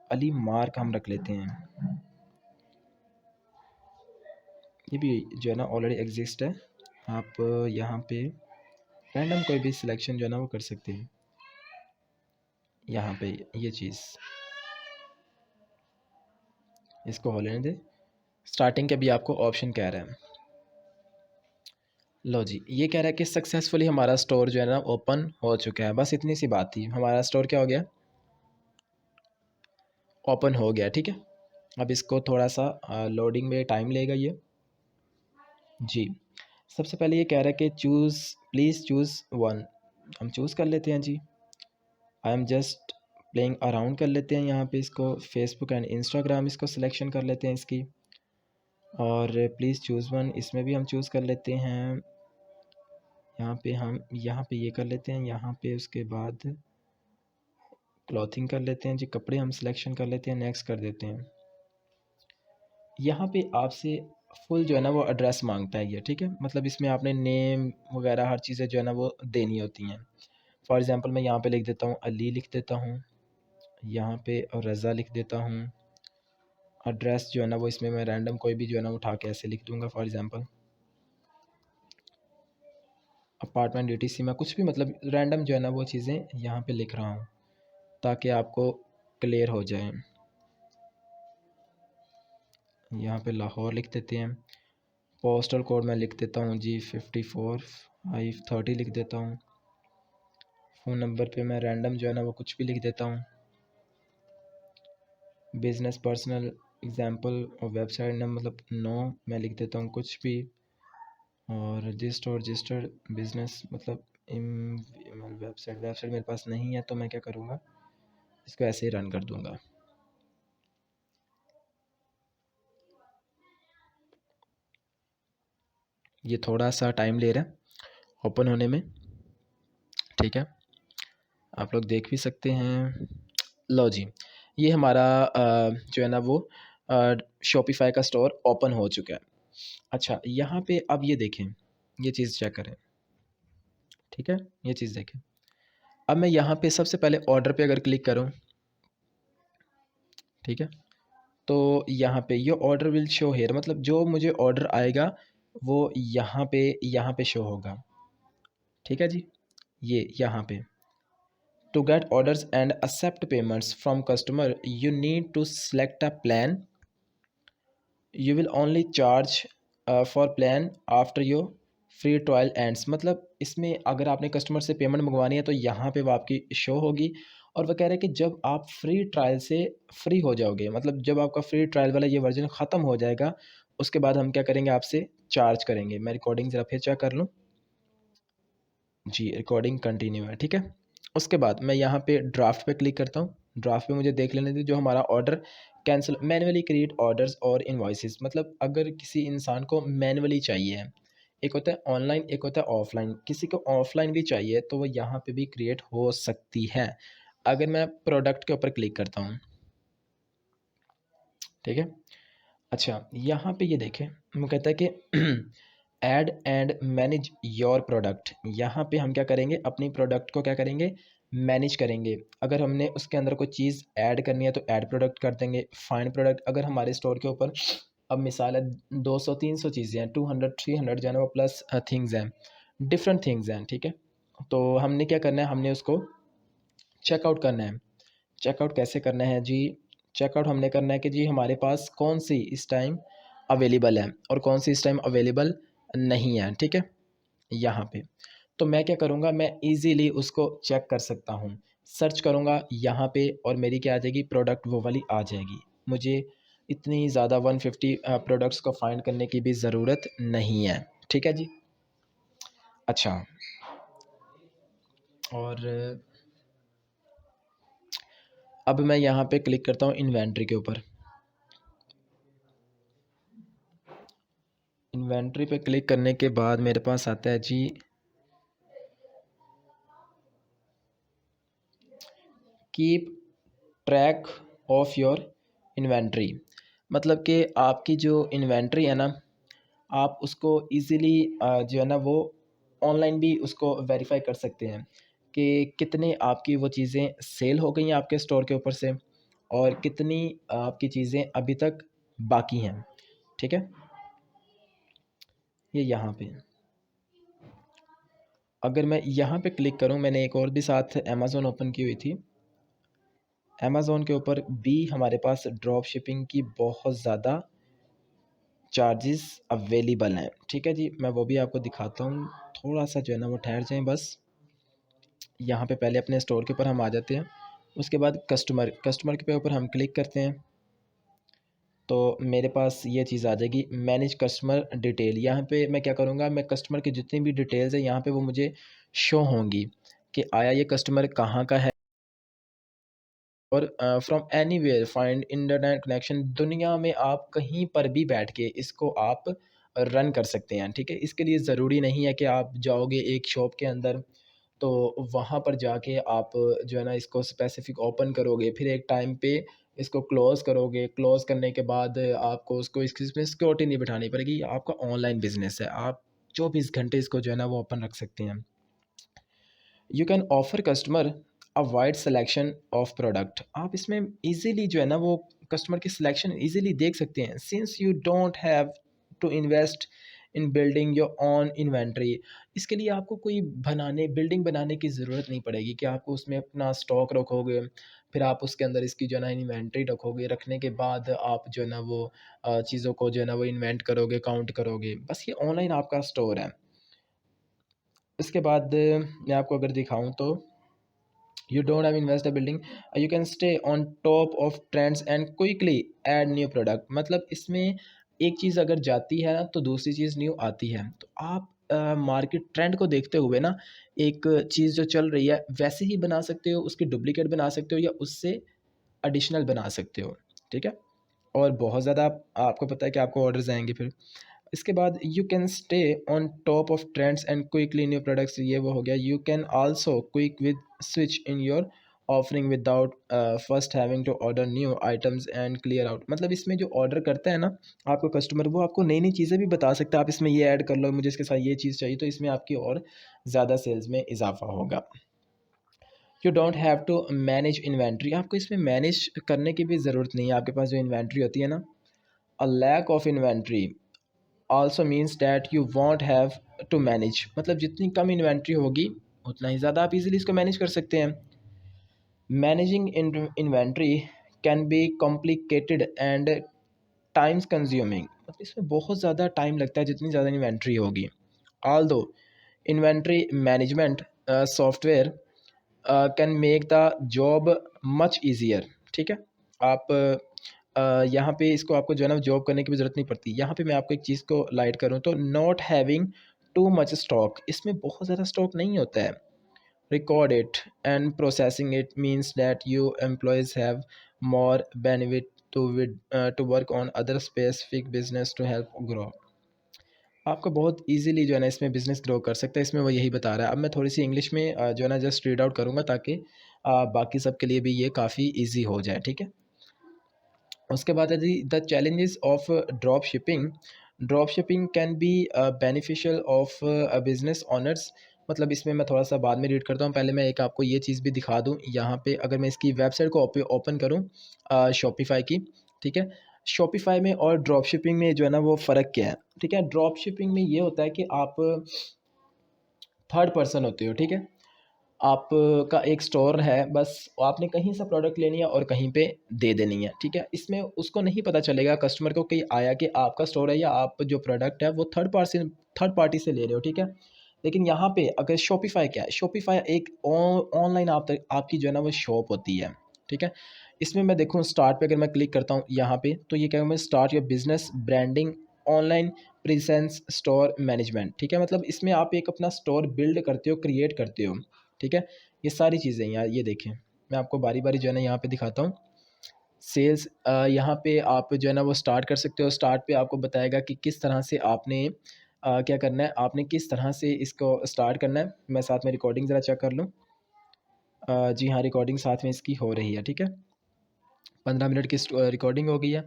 अली मार्क हम रख लेते हैं, ये भी जो है ना ऑलरेडी एग्जिस्ट है। आप यहाँ पे रैंडम कोई भी सिलेक्शन जो है ना वो कर सकते हैं। यहाँ पे ये चीज़ इसको हो लेने दे। स्टार्टिंग के भी आपको ऑप्शन कह रहा है। लो जी, ये कह रहा है कि सक्सेसफुली हमारा स्टोर जो है ना ओपन हो चुका है। बस इतनी सी बात थी, हमारा स्टोर क्या हो गया, ओपन हो गया, ठीक है? अब इसको थोड़ा सा लोडिंग में टाइम लेगा ये। जी, सबसे पहले ये कह रहा है कि प्लीज़ चूज़ वन, हम चूज़ कर लेते हैं जी। I am just playing around कर लेते हैं यहाँ पे, इसको फेसबुक एंड इंस्टाग्राम इसको सिलेक्शन कर लेते हैं इसकी। और प्लीज़ चूज़ वन इसमें भी हम चूज़ कर लेते हैं। यहाँ पे ये कर लेते हैं, यहाँ पे उसके बाद क्लॉथिंग कर लेते हैं जी, कपड़े हम सिलेक्शन कर लेते हैं, नेक्स्ट कर देते हैं। यहाँ पे आपसे फुल जो है ना वो एड्रेस मांगता है ये, ठीक है? मतलब इसमें आपने नेम वगैरह हर चीज़ें जो है ना वो देनी होती हैं। फॉर एग्ज़ाम्पल मैं यहाँ पे लिख देता हूँ अली, लिख देता हूँ यहाँ पे, और रज़ा लिख देता हूँ। एड्रेस जो है ना वो इसमें मैं रैंडम कोई भी जो है ना उठा के ऐसे लिख दूँगा, फॉर एग्ज़ाम्पल अपार्टमेंट DTC में कुछ भी, मतलब रैंडम जो है ना वो चीज़ें यहाँ पे लिख रहा हूँ ताकि आपको क्लियर हो जाए। यहाँ पे लाहौर लिख देते हैं। पोस्टल कोड मैं लिख देता हूँ जी 54 530 लिख देता हूँ। फ़ोन नंबर पे मैं रैंडम जो है ना वो कुछ भी लिख देता हूँ। बिज़नेस पर्सनल एग्ज़ाम्पल और वेबसाइट नेम मतलब नो मैं लिख देता हूँ कुछ भी। और रजिस्टर्ड बिज़नेस मतलब वेबसाइट मेरे पास नहीं है, तो मैं क्या करूँगा, इसको ऐसे ही रन कर दूँगा। ये थोड़ा सा टाइम ले रहा है ओपन होने में, ठीक है? आप लोग देख भी सकते हैं। लो जी, ये हमारा जो है ना वो शॉपिफ़ाई का स्टोर ओपन हो चुका है। अच्छा, यहाँ पे अब ये देखें, ये चीज़ चेक करें, ठीक है? ये चीज़ देखें। अब मैं यहाँ पे सबसे पहले ऑर्डर पे अगर क्लिक करूँ, ठीक है? तो यहाँ पे your order will show here, मतलब जो मुझे ऑर्डर आएगा वो यहाँ पे शो होगा, ठीक है जी? ये यहाँ पे to get orders and accept payments from customer you need to select a plan. You will only charge for plan after your free trial ends, मतलब इसमें अगर आपने कस्टमर से पेमेंट मंगवानी है तो यहाँ पे वो आपकी शो होगी। और वो कह रहे हैं कि जब आप फ्री ट्रायल से फ्री हो जाओगे, मतलब जब आपका फ्री ट्रायल वाला ये वर्जन ख़त्म हो जाएगा, उसके बाद हम क्या करेंगे, आपसे चार्ज करेंगे। मैं रिकॉर्डिंग ज़रा फिर चेक कर लूँ। जी, रिकॉर्डिंग कंटिन्यू है, ठीक है। उसके बाद मैं यहाँ पे ड्राफ्ट पे क्लिक करता हूँ। ड्राफ्ट पे मुझे देख लेने दीजिए जो हमारा order cancel, manually create orders और इनवॉइसेस, मतलब अगर किसी इंसान को मैनुअली चाहिए, एक होता है ऑनलाइन, एक होता है ऑफलाइन। किसी को ऑफलाइन भी चाहिए तो वो यहाँ पे भी क्रिएट हो सकती है। अगर मैं प्रोडक्ट के ऊपर क्लिक करता हूँ, ठीक है। अच्छा, यहाँ पे ये देखें, वो कहता है कि add and manage your product. यहाँ पे हम क्या करेंगे, अपनी प्रोडक्ट को क्या करेंगे, मैनेज करेंगे। अगर हमने उसके अंदर कोई चीज़ ऐड करनी है तो ऐड प्रोडक्ट कर देंगे, फाइंड प्रोडक्ट। अगर हमारे स्टोर के ऊपर अब मिसाल है 200-300 चीज़ें हैं, 200-300 जो है ना वो प्लस थिंग्स हैं, डिफरेंट थिंग्स हैं, ठीक है। तो हमने क्या करना है, हमने उसको चेकआउट करना है। चेकआउट कैसे करना है जी? चेकआउट हमने करना है कि जी हमारे पास कौन सी इस टाइम अवेलेबल है और कौन सी इस टाइम अवेलेबल नहीं है, ठीक है, यहाँ पे। तो मैं क्या करूँगा, मैं इजीली उसको चेक कर सकता हूँ। सर्च करूँगा यहाँ पे और मेरी क्या आ जाएगी, प्रोडक्ट वो वाली आ जाएगी। मुझे इतनी ज़्यादा 150 प्रोडक्ट्स को फाइंड करने की भी ज़रूरत नहीं है, ठीक है जी। अच्छा, और अब मैं यहाँ पे क्लिक करता हूँ इन्वेंट्री के ऊपर। इन्वेंट्री पे क्लिक करने के बाद मेरे पास आता है जी keep track of your inventory, मतलब कि आपकी जो इन्वेंट्री है ना, आप उसको इजीली जो है ना वो ऑनलाइन भी उसको वेरीफाई कर सकते हैं कि कितने आपकी वो चीज़ें सेल हो गई हैं आपके स्टोर के ऊपर से और कितनी आपकी चीज़ें अभी तक बाकी हैं, ठीक है। ये यहाँ पे अगर मैं यहाँ पे क्लिक करूँ, मैंने एक और भी साथ अमेज़ॉन ओपन की हुई थी। अमेज़ॉन के ऊपर भी हमारे पास ड्रॉप शिपिंग की बहुत ज़्यादा चार्जेस अवेलेबल हैं, ठीक है जी। मैं वो भी आपको दिखाता हूँ, थोड़ा सा जो है ना वो ठहर जाएं बस। यहाँ पे पहले अपने स्टोर के ऊपर हम आ जाते हैं, उसके बाद कस्टमर के ऊपर हम क्लिक करते हैं तो मेरे पास ये चीज़ आ जाएगी, मैनेज कस्टमर डिटेल। यहाँ पे मैं क्या करूँगा, मैं कस्टमर की जितनी भी डिटेल्स हैं यहाँ पे वो मुझे शो होंगी कि आया ये कस्टमर कहाँ का है और from anywhere find internet connection. दुनिया में आप कहीं पर भी बैठ के इसको आप रन कर सकते हैं, ठीक है। इसके लिए ज़रूरी नहीं है कि आप जाओगे एक शॉप के अंदर तो वहाँ पर जाके आप जो है ना इसको स्पेसिफिक ओपन करोगे, फिर एक टाइम पे इसको क्लोज़ करोगे। क्लोज़ करने के बाद आपको उसको इसमें सिक्योरिटी नहीं बिठानी पड़ेगी। आपका ऑनलाइन बिजनेस है, आप 24 घंटे इसको जो है ना वो ओपन रख सकते हैं। You can offer customer a wide selection of product. आप इसमें इजीली जो है ना वो कस्टमर की सिलेक्शन इजीली देख सकते हैं। Since you don't have to invest in building your own inventory. इसके लिए आपको कोई बिल्डिंग बनाने की ज़रूरत नहीं पड़ेगी कि आपको उसमें अपना स्टॉक रखोगे, फिर आप उसके अंदर इसकी जो है ना इन्वेंट्री रखोगे, रखने के बाद आप जो है ना वो चीज़ों को जो है ना वो इन्वेंट करोगे, काउंट करोगे। बस ये ऑनलाइन आपका स्टोर है। इसके बाद मैं आपको अगर दिखाऊं तो you don't have invest the building, you can stay on top of trends and quickly add new product। मतलब इसमें एक चीज़ अगर जाती है ना तो दूसरी चीज़ न्यू आती है। तो आप मार्केट ट्रेंड को देखते हुए ना एक चीज़ जो चल रही है वैसे ही बना सकते हो, उसकी डुप्लीकेट बना सकते हो या उससे एडिशनल बना सकते हो, ठीक है। और बहुत ज़्यादा आपको पता है कि आपको ऑर्डर्स आएंगे फिर। इसके बाद you can stay on top of trends and quickly new products, ये वो हो गया। You can also quick with switch in your offering without first having to order new items and clear out. मतलब इसमें जो ऑर्डर करता है ना आपको कस्टमर, वो आपको नई नई चीज़ें भी बता सकता है, आप इसमें ये ऐड कर लो, मुझे इसके साथ ये चीज़ चाहिए, तो इसमें आपकी और ज़्यादा सेल्स में इजाफा होगा। You don't have to manage inventory, आपको इसमें मैनेज करने की भी ज़रूरत नहीं है। आपके पास जो इन्वेंट्री होती है ना, a lack of inventory also means that you won't have to manage, मतलब जितनी कम इन्वेंट्री होगी उतना ही ज़्यादा आप इजीली इसको मैनेज कर सकते हैं। Managing inventory can be complicated and times consuming, मतलब इसमें बहुत ज़्यादा टाइम लगता है जितनी ज़्यादा इन्वेंट्री होगी। ऑल दो inventory management software can make the job much easier. ठीक है, आप यहाँ पे इसको आपको जो है ना जॉब करने की भी ज़रूरत नहीं पड़ती। यहाँ पे मैं आपको एक चीज़ को लाइट करूँ तो not having too much stock, इसमें बहुत ज़्यादा स्टॉक नहीं होता है। Record it and processing it means that you employees have more benefit to work on other specific business to help grow. आपको बहुत इजीली जो है ना इसमें बिज़नेस ग्रो कर सकते हैं, इसमें वो यही बता रहा है। अब मैं थोड़ी सी इंग्लिश में जो है ना जस्ट रीड आउट करूँगा ताकि बाकी सब के लिए भी ये काफ़ी इजी हो जाए। ठीक है, उसके बाद है जी the challenges of drop shipping. Drop shipping can be beneficial of business owners, मतलब इसमें मैं थोड़ा सा बाद में रीड करता हूँ, पहले मैं एक आपको ये चीज़ भी दिखा दूँ। यहाँ पे अगर मैं इसकी वेबसाइट को ओपन करूँ शॉपिफाई की, ठीक है, शॉपिफाई में और ड्रॉप शिपिंग में जो है ना वो फ़र्क क्या है। ठीक है, ड्रॉप शिपिंग में ये होता है कि आप थर्ड पर्सन होते हो। ठीक है, आपका एक स्टोर है, बस आपने कहीं से प्रोडक्ट लेनी है और कहीं पे दे देनी है। ठीक है, इसमें उसको नहीं पता चलेगा कस्टमर को कि आया कि आपका स्टोर है या आप जो प्रोडक्ट है वो थर्ड पार्टी से ले रहे हो। ठीक है, लेकिन यहाँ पे अगर शॉपिफाई क्या है, शॉपिफाई एक ऑनलाइन आपकी जो है ना वो शॉप होती है। ठीक है, इसमें मैं देखूँ स्टार्ट पे अगर मैं क्लिक करता हूँ यहाँ पे, तो ये क्या है, start your business branding online presence store management. ठीक है, मतलब इसमें आप एक अपना स्टोर बिल्ड करते हो, क्रिएट करते हो। ठीक है, ये सारी चीज़ें यार, ये देखें मैं आपको बारी बारी जो है ना यहाँ पे दिखाता हूँ। सेल्स यहाँ पे आप जो है ना वो स्टार्ट कर सकते हो। स्टार्ट पे आपको बताएगा कि किस तरह से आपने क्या करना है, आपने किस तरह से इसको स्टार्ट करना है। मैं साथ में रिकॉर्डिंग ज़रा चेक कर लूँ। जी हाँ, रिकॉर्डिंग साथ में इसकी हो रही है। ठीक है, 15 मिनट की रिकॉर्डिंग हो गई है।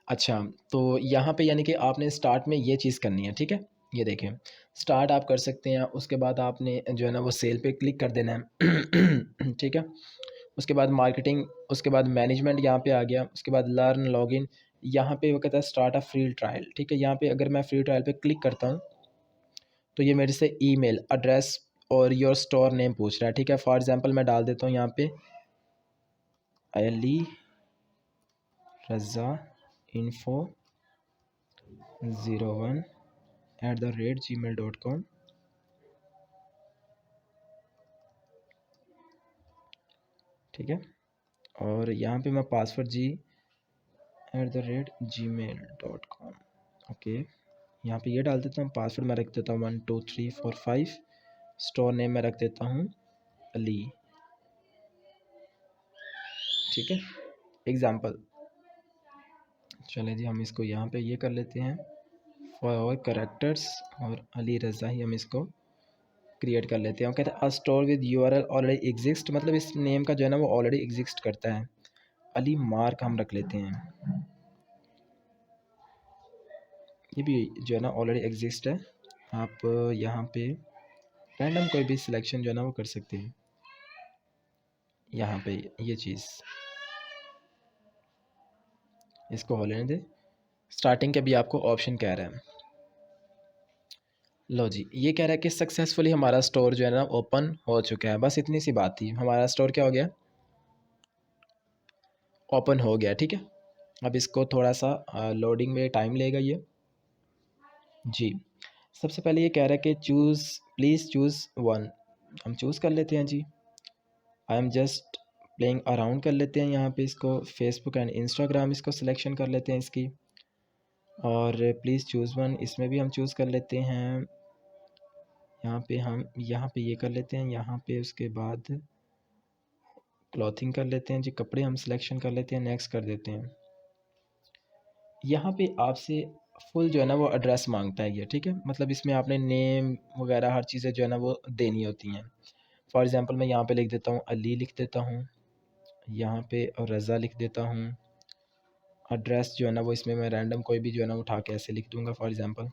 अच्छा, तो यहाँ पे यानी कि आपने स्टार्ट में ये चीज़ करनी है। ठीक है, ये देखें स्टार्ट आप कर सकते हैं, उसके बाद आपने जो है ना वो सेल पे क्लिक कर देना है। ठीक है, उसके बाद मार्केटिंग, उसके बाद मैनेजमेंट यहाँ पे आ गया, उसके बाद लर्न लॉगिन, यहाँ पे वो कहता है स्टार्ट अ फ्री ट्रायल। ठीक है, यहाँ पे अगर मैं फ्री ट्रायल पे क्लिक करता हूँ तो ये मेरे से ईमेल एड्रेस और योर स्टोर नेम पूछ रहा है। ठीक है, फॉर एग्जांपल मैं डाल देता हूँ यहाँ पे अली रज़ा इन्फो 01@gmail.com। ठीक है, और यहाँ पे मैं पासवर्ड g@gmail.com। ओके, यहाँ पे ये डाल देता हूँ, पासवर्ड मैं रख देता हूँ 12345, स्टोर नेम मैं रख देता हूँ अली। ठीक है, एग्ज़ाम्पल, चले जी हम इसको यहाँ पे ये कर लेते हैं फॉर करेक्टर्स, और अली रज़ा ही हम इसको क्रिएट कर लेते हैं। कहते हैं a store with URL already exist, मतलब इस नेम का जो है ना वो ऑलरेडी एग्जिस्ट करता है। अली मार्क हम रख लेते हैं, ये भी जो है ना ऑलरेडी एग्जिस्ट है। आप यहाँ पे रैंडम कोई भी सिलेक्शन जो है ना वो कर सकते हैं। यहाँ पे ये चीज़ इसको हो लेने दे, स्टार्टिंग के भी आपको ऑप्शन कह रहा है। लो जी, ये कह रहा है कि सक्सेसफुली हमारा स्टोर जो है ना ओपन हो चुका है। बस इतनी सी बात थी, हमारा स्टोर क्या हो गया, ओपन हो गया। ठीक है, अब इसको थोड़ा सा लोडिंग में टाइम लेगा ये। जी, सबसे पहले ये कह रहा है कि चूज़, प्लीज़ चूज़ वन, हम चूज़ कर लेते हैं जी। I am just playing around कर लेते हैं, यहाँ पे इसको फेसबुक एंड इंस्टाग्राम इसको सिलेक्शन कर लेते हैं इसकी, और प्लीज़ चूज़ वन इसमें भी हम चूज़ कर लेते हैं। यहाँ पे हम यहाँ पे ये कर लेते हैं, यहाँ पे उसके बाद क्लॉथिंग कर लेते हैं जी, कपड़े हम सिलेक्शन कर लेते हैं, नेक्स्ट कर देते हैं। यहाँ पे आपसे फुल जो है ना वो एड्रेस मांगता है ये। ठीक है, मतलब इसमें आपने नेम वगैरह हर चीज़ें जो है ना वो देनी होती हैं। फॉर एग्ज़ाम्पल मैं यहाँ पे लिख देता हूँ अली लिख देता हूँ। यहाँ पे और रज़ा लिख देता हूँ। एड्रेस जो है ना वो इसमें मैं रैंडम कोई भी जो है ना उठा के ऐसे लिख दूँगा, फॉर एग्ज़ाम्पल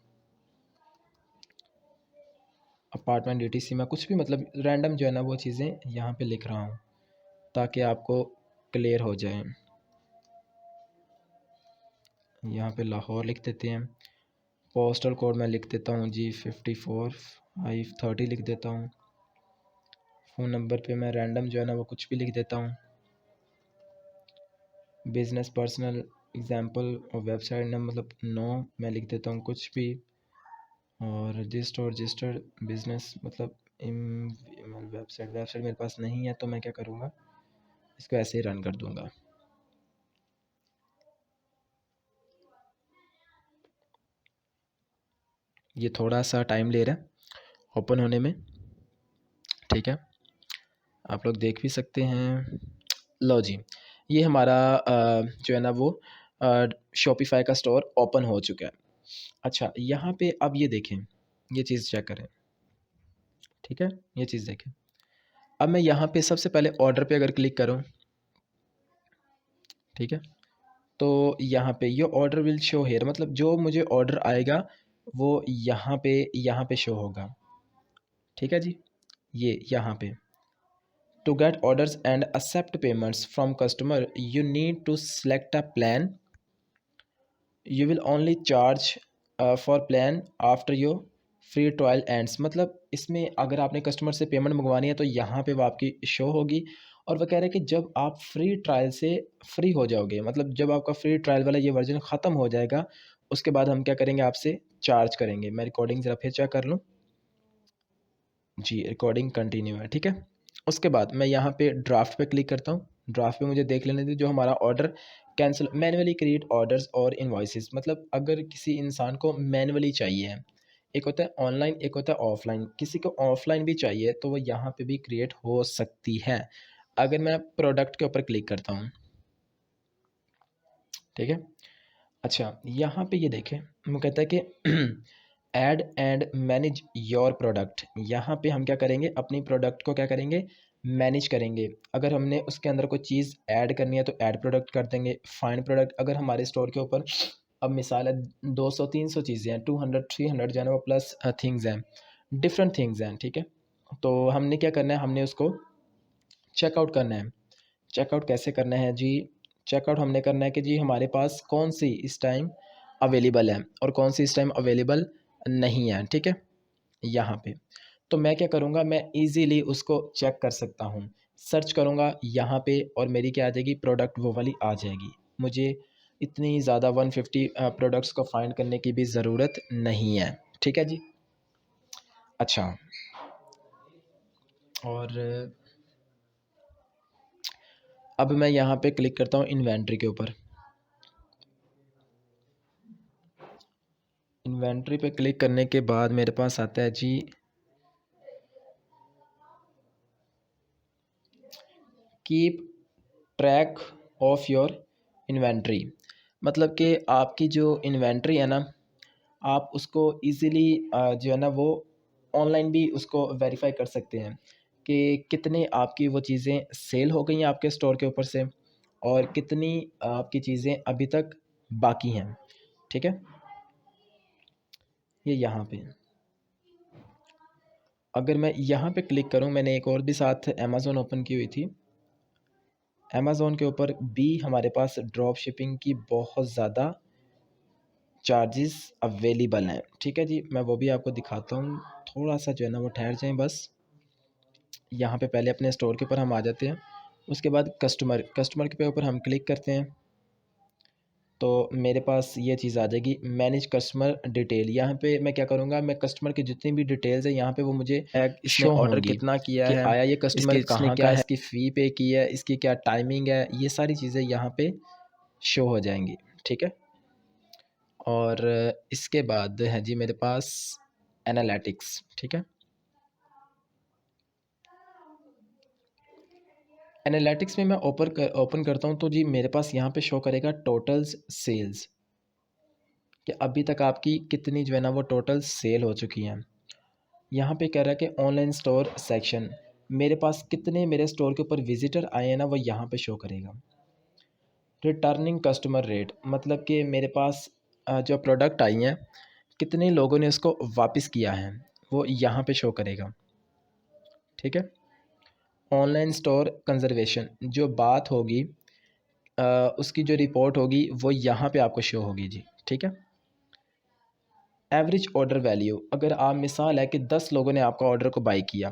अपार्टमेंट DTC में कुछ भी, मतलब रैंडम जो है ना वो चीज़ें यहाँ पे लिख रहा हूँ ताकि आपको क्लियर हो जाए। यहाँ पे लाहौर लिख देते हैं। पोस्टल कोड मैं लिख देता हूँ जी 54 530 लिख देता हूँ। फ़ोन नंबर पे मैं रैंडम जो है ना वो कुछ भी लिख देता हूँ। बिज़नेस पर्सनल एग्ज़ाम्पल और वेबसाइट नंबर मतलब नो मैं लिख देता हूँ कुछ भी। और रजिस्टर्ड बिज़नेस मतलब वेबसाइट मेरे पास नहीं है तो मैं क्या करूँगा, इसको ऐसे ही रन कर दूँगा। ये थोड़ा सा टाइम ले रहा है ओपन होने में, ठीक है, आप लोग देख भी सकते हैं। लो जी, ये हमारा जो है ना वो शॉपिफ़ाई का स्टोर ओपन हो चुका है। अच्छा, यहाँ पे अब ये देखें, ये चीज़ चेक करें, ठीक है, ये चीज़ देखें। अब मैं यहाँ पे सबसे पहले ऑर्डर पे अगर क्लिक करूँ, ठीक है, तो यहाँ पे your order will show hair, मतलब जो मुझे ऑर्डर आएगा वो यहाँ पे शो होगा, ठीक है जी। ये यहाँ पे to get orders and accept payments from customer you need to select a plan. You will only charge for plan after your free trial ends, मतलब इसमें अगर आपने कस्टमर से पेमेंट मंगवानी है तो यहाँ पे वो आपकी शो होगी। और वह कह रहे हैं कि जब आप फ्री ट्रायल से फ्री हो जाओगे, मतलब जब आपका फ्री ट्रायल वाला ये वर्जन ख़त्म हो जाएगा, उसके बाद हम क्या करेंगे, आपसे चार्ज करेंगे। मैं रिकॉर्डिंग ज़रा फिर चेक कर लूँ जी, रिकॉर्डिंग कंटिन्यू है, ठीक है। उसके बाद मैं यहाँ पे ड्राफ्ट पे क्लिक करता हूँ। ड्राफ्ट पे मुझे देख लेने दीजिए जो हमारा order cancel manually create orders और इनवॉइसेस, मतलब अगर किसी इंसान को मैनुअली चाहिए, एक होता है ऑनलाइन, एक होता है ऑफलाइन। किसी को ऑफलाइन भी चाहिए तो वो यहाँ पे भी क्रिएट हो सकती है। अगर मैं प्रोडक्ट के ऊपर क्लिक करता हूँ, ठीक है। अच्छा, यहाँ पे ये देखें, वो कहता है कि add and manage your product. यहाँ पे हम क्या करेंगे, अपनी प्रोडक्ट को क्या करेंगे, मैनेज करेंगे। अगर हमने उसके अंदर कोई चीज़ ऐड करनी है तो ऐड प्रोडक्ट कर देंगे, फाइंड प्रोडक्ट। अगर हमारे स्टोर के ऊपर अब मिसाल है 200 300 चीज़ें हैं, 200 300 जो है ना वो प्लस थिंग्स हैं, डिफरेंट थिंग्स हैं, ठीक है। तो हमने क्या करना है, हमने उसको चेकआउट करना है। चेकआउट कैसे करना है जी, चेकआउट हमने करना है कि जी हमारे पास कौन सी इस टाइम अवेलेबल है और कौन सी इस टाइम अवेलेबल नहीं है, ठीक है, यहाँ पे। तो मैं क्या करूँगा, मैं इजीली उसको चेक कर सकता हूँ। सर्च करूँगा यहाँ पे और मेरी क्या आ जाएगी, प्रोडक्ट वो वाली आ जाएगी। मुझे इतनी ज़्यादा 150 प्रोडक्ट्स को फाइंड करने की भी ज़रूरत नहीं है, ठीक है जी। अच्छा, और अब मैं यहाँ पे क्लिक करता हूँ इन्वेंट्री के ऊपर। इन्वेंट्री पे क्लिक करने के बाद मेरे पास आता है जी keep track of your inventory, मतलब कि आपकी जो इन्वेंट्री है ना, आप उसको इजीली जो है ना वो ऑनलाइन भी उसको वेरीफाई कर सकते हैं कि कितने आपकी वो चीज़ें सेल हो गई हैं आपके स्टोर के ऊपर से और कितनी आपकी चीज़ें अभी तक बाकी हैं, ठीक है। ये यहाँ पे अगर मैं यहाँ पे क्लिक करूँ, मैंने एक और भी साथ अमेज़ॉन ओपन की हुई थी। अमेज़ॉन के ऊपर भी हमारे पास ड्रॉप शिपिंग की बहुत ज़्यादा चार्जेस अवेलेबल हैं, ठीक है जी। मैं वो भी आपको दिखाता हूँ, थोड़ा सा जो है ना वो ठहर जाएं बस। यहाँ पे पहले अपने स्टोर के ऊपर हम आ जाते हैं, उसके बाद कस्टमर के ऊपर हम क्लिक करते हैं तो मेरे पास ये चीज़ आ जाएगी मैनेज कस्टमर डिटेल। यहाँ पे मैं क्या करूँगा, मैं कस्टमर की जितनी भी डिटेल्स है यहाँ पे वो मुझे इसने शो ऑर्डर होंगी कितना किया कि है, आया ये कस्टमर इसने कहाँ क्या का है। इसकी फ़ी पे की है, इसकी क्या टाइमिंग है, ये सारी चीज़ें यहाँ पे शो हो जाएंगी, ठीक है। और इसके बाद है जी मेरे पास एनालिटिक्स, ठीक है। एनालिटिक्स में मैं ओपन करता हूँ तो जी मेरे पास यहाँ पे शो करेगा टोटल्स सेल्स, कि अभी तक आपकी कितनी जो है ना वो टोटल सेल हो चुकी हैं। यहाँ पे कह रहा है कि ऑनलाइन स्टोर सेक्शन, मेरे पास कितने मेरे स्टोर के ऊपर विजिटर आए हैं ना, वो यहाँ पे शो करेगा। रिटर्निंग कस्टमर रेट मतलब कि मेरे पास जो प्रोडक्ट आई हैं कितने लोगों ने उसको वापस किया है, वो यहाँ पे शो करेगा। ठीक है। ऑनलाइन स्टोर कंजर्वेशन जो बात होगी, उसकी जो रिपोर्ट होगी वो यहाँ पे आपको शो होगी जी। ठीक है। एवरेज ऑर्डर वैल्यू, अगर आप मिसाल है कि 10 लोगों ने आपका ऑर्डर को बाई किया,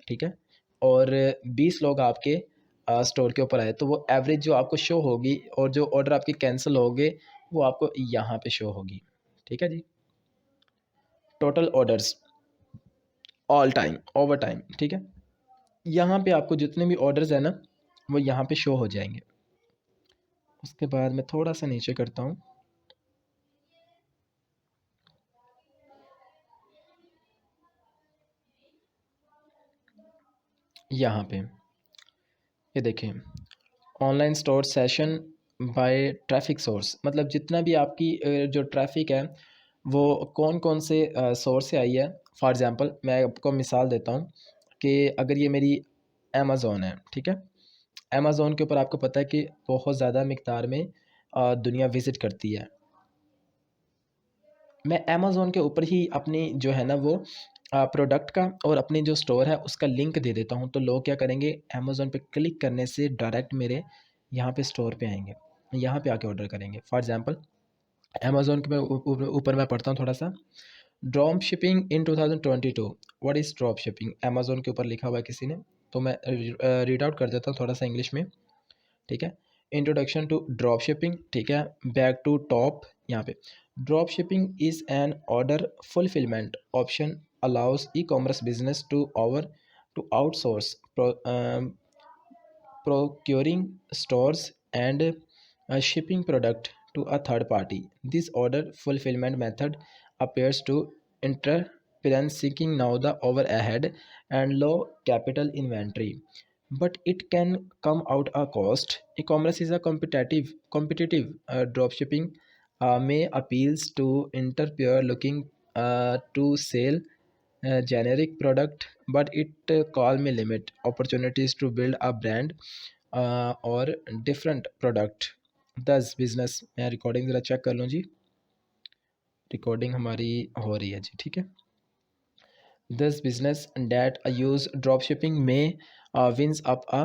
ठीक है, और 20 लोग आपके स्टोर के ऊपर आए, तो वो एवरेज जो आपको शो होगी और जो ऑर्डर आपके कैंसिल हो गए वो आपको यहाँ पे शो होगी। ठीक है जी। Total orders all time over time. ठीक है। यहाँ पे आपको जितने भी ऑर्डर्स है ना वो यहाँ पे शो हो जाएंगे। उसके बाद मैं थोड़ा सा नीचे करता हूँ। यहाँ पे ये देखें, online store session by traffic source, मतलब जितना भी आपकी जो ट्रैफिक है वो कौन कौन से सोर्स से आई है। फॉर एग्ज़ाम्पल मैं आपको मिसाल देता हूँ कि अगर ये मेरी अमेज़ोन है, ठीक है, अमेज़ोन के ऊपर आपको पता है कि बहुत ज़्यादा मिकदार में दुनिया विज़िट करती है। मैं अमेज़ोन के ऊपर ही अपनी जो है ना वो प्रोडक्ट का और अपनी जो स्टोर है उसका लिंक दे देता हूँ, तो लोग क्या करेंगे, अमेज़ोन पे क्लिक करने से डायरेक्ट मेरे यहाँ पे स्टोर पे आएंगे, यहाँ पे आके ऑर्डर करेंगे। फॉर एग्ज़ाम्पल अमेज़ोन के मैं ऊपर मैं पढ़ता हूँ थोड़ा सा। Drop shipping in 2022, what is drop shipping, Amazon के ऊपर लिखा हुआ है किसी ने, तो मैं रीड आउट कर देता हूँ थोड़ा सा इंग्लिश में। ठीक है। Introduction to drop shipping. ठीक है। Back to top. यहाँ पे drop shipping is an order fulfillment option allows e commerce business to outsource procuring stores and shipping product to a third party. This order fulfillment method appears to entrepreneurs seeking now the overhead and low capital inventory, but it can come out a cost. E-commerce is a competitive dropshipping may appeals to entrepreneur looking to sell generic product, but it call me limit opportunities to build a brand और डिफरेंट प्रोडक्ट। 10 बिजनेस, मैं रिकॉर्डिंग ज़रा चेक कर लूँ जी, रिकॉर्डिंग हमारी हो रही है जी। ठीक है। 10 business that use drop shipping may wins up a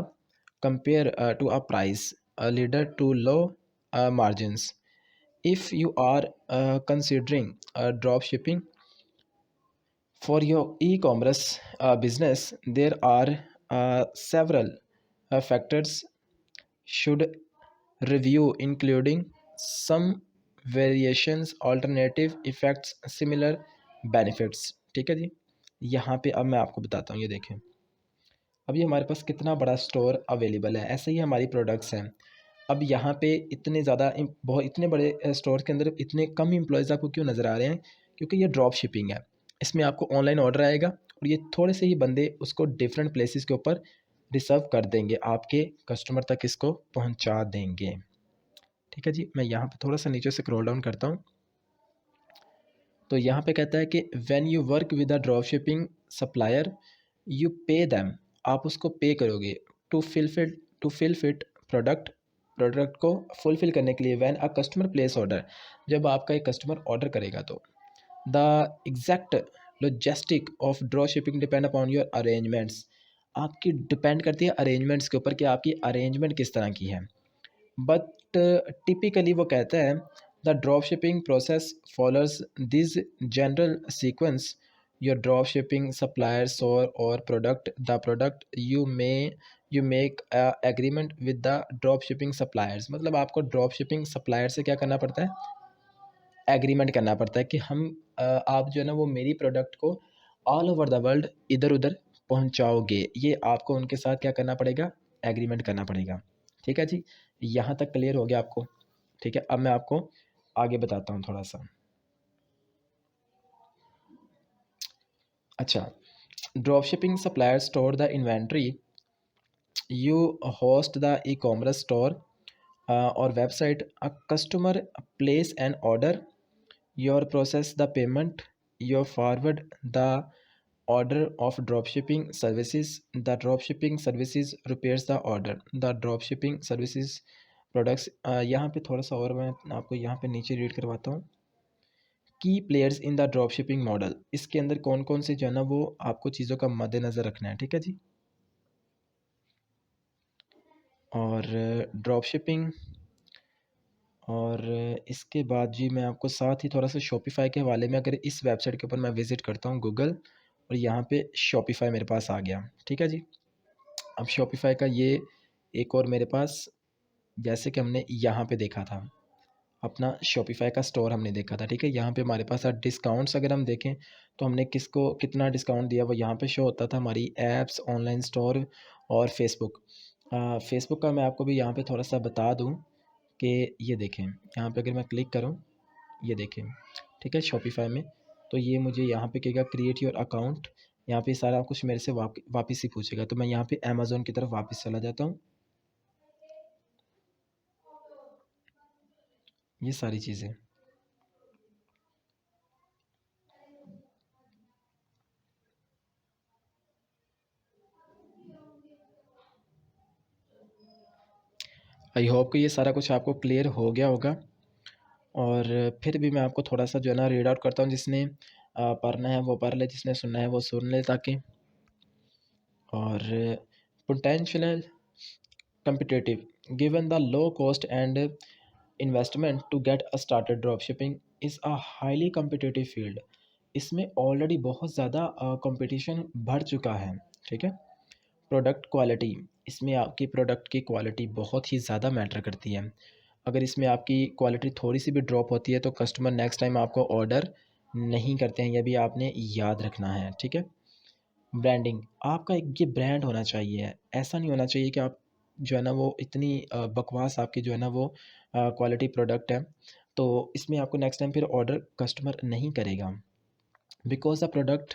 compare to a price leader to low margins. If you are considering drop shipping for your e-commerce business, there are several factors should review, including some variations, alternative effects, similar benefits। ठीक है जी। यहाँ पे अब मैं आपको बताता हूँ, ये देखें अभी हमारे पास कितना बड़ा स्टोर अवेलेबल है, ऐसे ही हमारी प्रोडक्ट्स हैं। अब यहाँ पे इतने ज़्यादा बहुत इतने बड़े स्टोर के अंदर इतने कम एम्प्लॉयज़ आपको क्यों नज़र आ रहे हैं, क्योंकि ये ड्रॉप शिपिंग है। इसमें आपको ऑनलाइन ऑर्डर आएगा और ये थोड़े से ही बंदे उसको डिफरेंट प्लेसेस के ऊपर रिजर्व कर देंगे, आपके कस्टमर तक इसको पहुँचा देंगे। ठीक है जी। मैं यहाँ पे थोड़ा सा नीचे से स्क्रॉल डाउन करता हूँ, तो यहाँ पे कहता है कि when you work with a drop shipping supplier you pay them, आप उसको पे करोगे टू फिल फिट प्रोडक्ट को फुलफिल करने के लिए। When a customer place order, जब आपका एक कस्टमर ऑर्डर करेगा तो the exact logistic of drop shipping depend upon your arrangements, आपकी डिपेंड करती है अरेंजमेंट्स के ऊपर कि आपकी अरेंजमेंट किस तरह की है। बट टिपिकली वो कहता है the drop shipping process follows this general sequence, your drop shipping suppliers और product the product you make agreement with the drop shipping suppliers, मतलब आपको ड्रॉप शिपिंग सप्लायर से क्या करना पड़ता है, एग्रीमेंट करना पड़ता है कि हम आप जो है ना वो मेरी प्रोडक्ट को ऑल ओवर द वर्ल्ड इधर उधर पहुंचाओगे, ये आपको उनके साथ क्या करना पड़ेगा, एग्रीमेंट करना पड़ेगा। ठीक है जी। यहाँ तक क्लियर हो गया आपको। ठीक है। अब मैं आपको आगे बताता हूँ थोड़ा सा। अच्छा, drop shipping supplier store the inventory, you host the e-commerce store और website, a customer place an order, your process the payment, your forward the order of dropshipping services. The dropshipping services prepares the order. The dropshipping services products, यहाँ पे थोड़ा सा और मैं आपको यहाँ पे नीचे रीड करवाता हूँ। की players in the dropshipping model, इसके अंदर कौन कौन से जो है ना वो आपको चीज़ों का मद्देनज़र रखना है, ठीक है जी। और ड्रॉपशिपिंग, और इसके बाद जी मैं आपको साथ ही थोड़ा सा शॉपिफ़ाई के हवाले में, अगर इस वेबसाइट के ऊपर मैं विज़िट करता हूँ गूगल, और यहाँ पे शॉपिफ़ाई मेरे पास आ गया, ठीक है जी। अब शॉपिफ़ाई का ये एक और मेरे पास, जैसे कि हमने यहाँ पे देखा था अपना शॉपिफ़ाई का स्टोर हमने देखा था, ठीक है। यहाँ पे हमारे पास डिस्काउंट्स अगर हम देखें तो हमने किसको कितना डिस्काउंट दिया वो यहाँ पे शो होता था, हमारी ऐप्स, ऑनलाइन स्टोर और फेसबुक। फेसबुक का मैं आपको भी यहाँ पे थोड़ा सा बता दूँ कि ये देखें, यहाँ पे अगर मैं क्लिक करूँ, ये देखें, ठीक है, शॉपिफ़ाई में, तो ये मुझे यहाँ पे कहेगा क्रिएट योर अकाउंट। यहाँ पे सारा कुछ मेरे से वापस ही पूछेगा, तो मैं यहाँ पे अमेज़ोन की तरफ वापस चला जाता हूँ। ये सारी चीज़ें, आई होप कि ये सारा कुछ आपको क्लियर हो गया होगा। और फिर भी मैं आपको थोड़ा सा जो है ना रीड आउट करता हूँ, जिसने पढ़ना है वो पढ़ ले, जिसने सुनना है वो सुन ले, ताकि। और potential competitive, given the low cost and investment to get a started, dropshipping is a highly competitive field. इसमें ऑलरेडी बहुत ज़्यादा कंपटीशन बढ़ चुका है, ठीक है। प्रोडक्ट क्वालिटी, इसमें आपकी प्रोडक्ट की क्वालिटी बहुत ही ज़्यादा मैटर करती है। अगर इसमें आपकी क्वालिटी थोड़ी सी भी ड्रॉप होती है तो कस्टमर नेक्स्ट टाइम आपको ऑर्डर नहीं करते हैं, यह भी आपने याद रखना है, ठीक है। ब्रांडिंग, आपका एक ये ब्रांड होना चाहिए, ऐसा नहीं होना चाहिए कि आप जो है ना वो इतनी बकवास आपकी जो है ना वो क्वालिटी प्रोडक्ट है, तो इसमें आपको नेक्स्ट टाइम फिर ऑर्डर कस्टमर नहीं करेगा। बिकॉज द प्रोडक्ट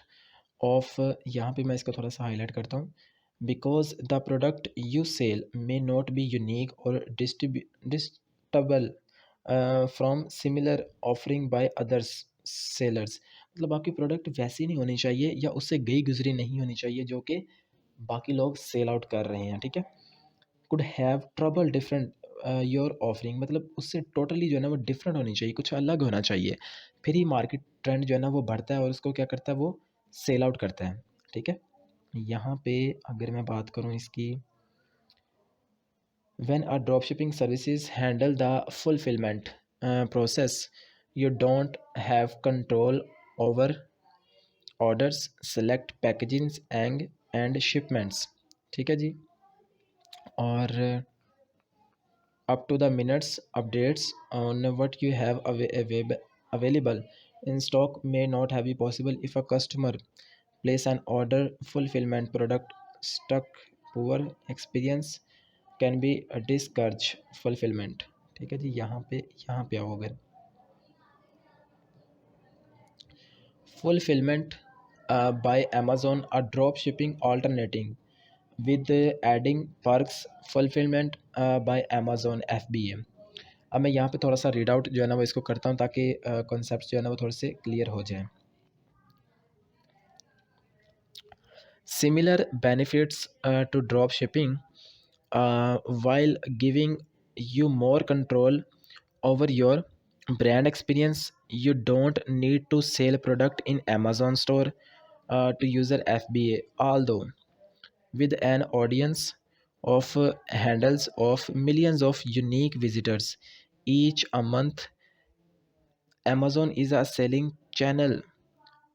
ऑफ, यहाँ पे मैं इसको थोड़ा सा हाईलाइट करता हूँ, because the product you sell may not be unique और distinguishable from similar offering by others sellers. मतलब आपकी प्रोडक्ट वैसी नहीं होनी चाहिए या उससे गई गुजरी नहीं होनी चाहिए जो कि बाकी लोग सेल आउट कर रहे हैं, ठीक है। Could have trouble different your offering, मतलब उससे टोटली जो है ना वो डिफरेंट होनी चाहिए, कुछ अलग होना चाहिए, फिर ही मार्केट ट्रेंड जो है ना वो बढ़ता है और उसको क्या करता है, वो सेल आउट करता है, ठीक है। यहाँ पे अगर मैं बात करूँ इसकी, when a dropshipping services handle the fulfillment process, you don't have control over orders, select packaging and shipments, ठीक है जी। और up to the minutes updates on what you have available in stock may not have been possible if a customer place an order. Fulfillment product stuck, poor experience can be a discourage fulfillment, ठीक है जी। यहाँ पे आओ, अगर fulfillment by Amazon, a drop shipping alternating with adding perks, fulfillment by Amazon FBA। अब मैं यहाँ पे थोड़ा सा रीड आउट जो है ना वो इसको करता हूँ, ताकि कॉन्सेप्ट जो है ना वो थोड़े से क्लियर हो जाए। Similar benefits to drop shipping while giving you more control over your brand experience. You don't need to sell product in Amazon store to user FBA, although with an audience of handles of millions of unique visitors each a month. Amazon is a selling channel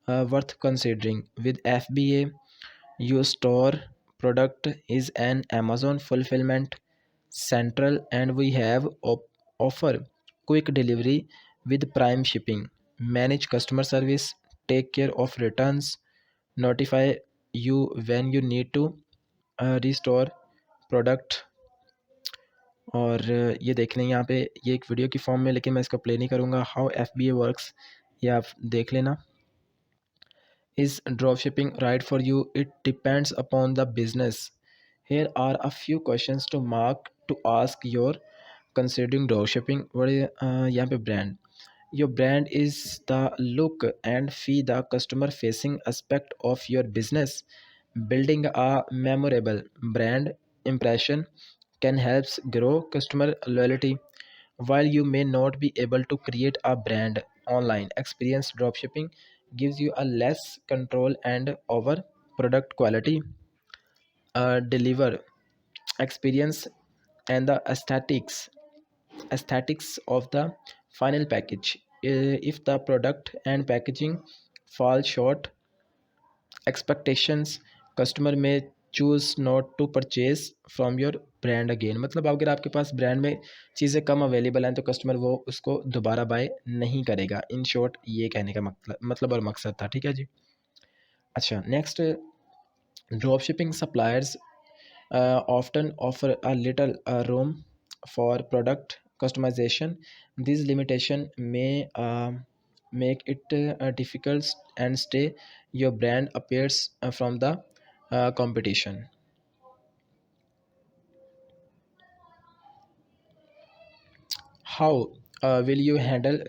worth considering. With FBA, your store product is an Amazon fulfillment central, and we have offer quick delivery with prime shipping, manage customer service, take care of returns, notify you when you need to restore product. और ये देख लें यहाँ पे, ये एक वीडियो की फॉर्म में, लेकिन मैं इसको प्ले नहीं करूँगा। How F B A works, ये आप देख लेना। Is drop shipping right for you? It depends upon the business. Here are a few questions to mark to ask your considering dropshipping. What is यहाँ पे brand? Your brand is the look and feel the customer facing aspect of your business. Building a memorable brand impression can help grow customer loyalty. While you may not be able to create a brand online, experience dropshipping gives you a less control and over product quality, deliver experience, and the aesthetics of the final package. If the product and packaging fall short expectations, customer may choose not to purchase from your brand again. मतलब अगर आपके पास ब्रांड में चीज़ें कम अवेलेबल हैं तो कस्टमर वो उसको दोबारा बाय नहीं करेगा। इन शॉर्ट ये कहने का मतलब और मकसद था। ठीक है जी। अच्छा, next, drop shipping suppliers often offer a little room for product customization. These limitation may make it difficult and stay your brand appears from the competition. How will you handle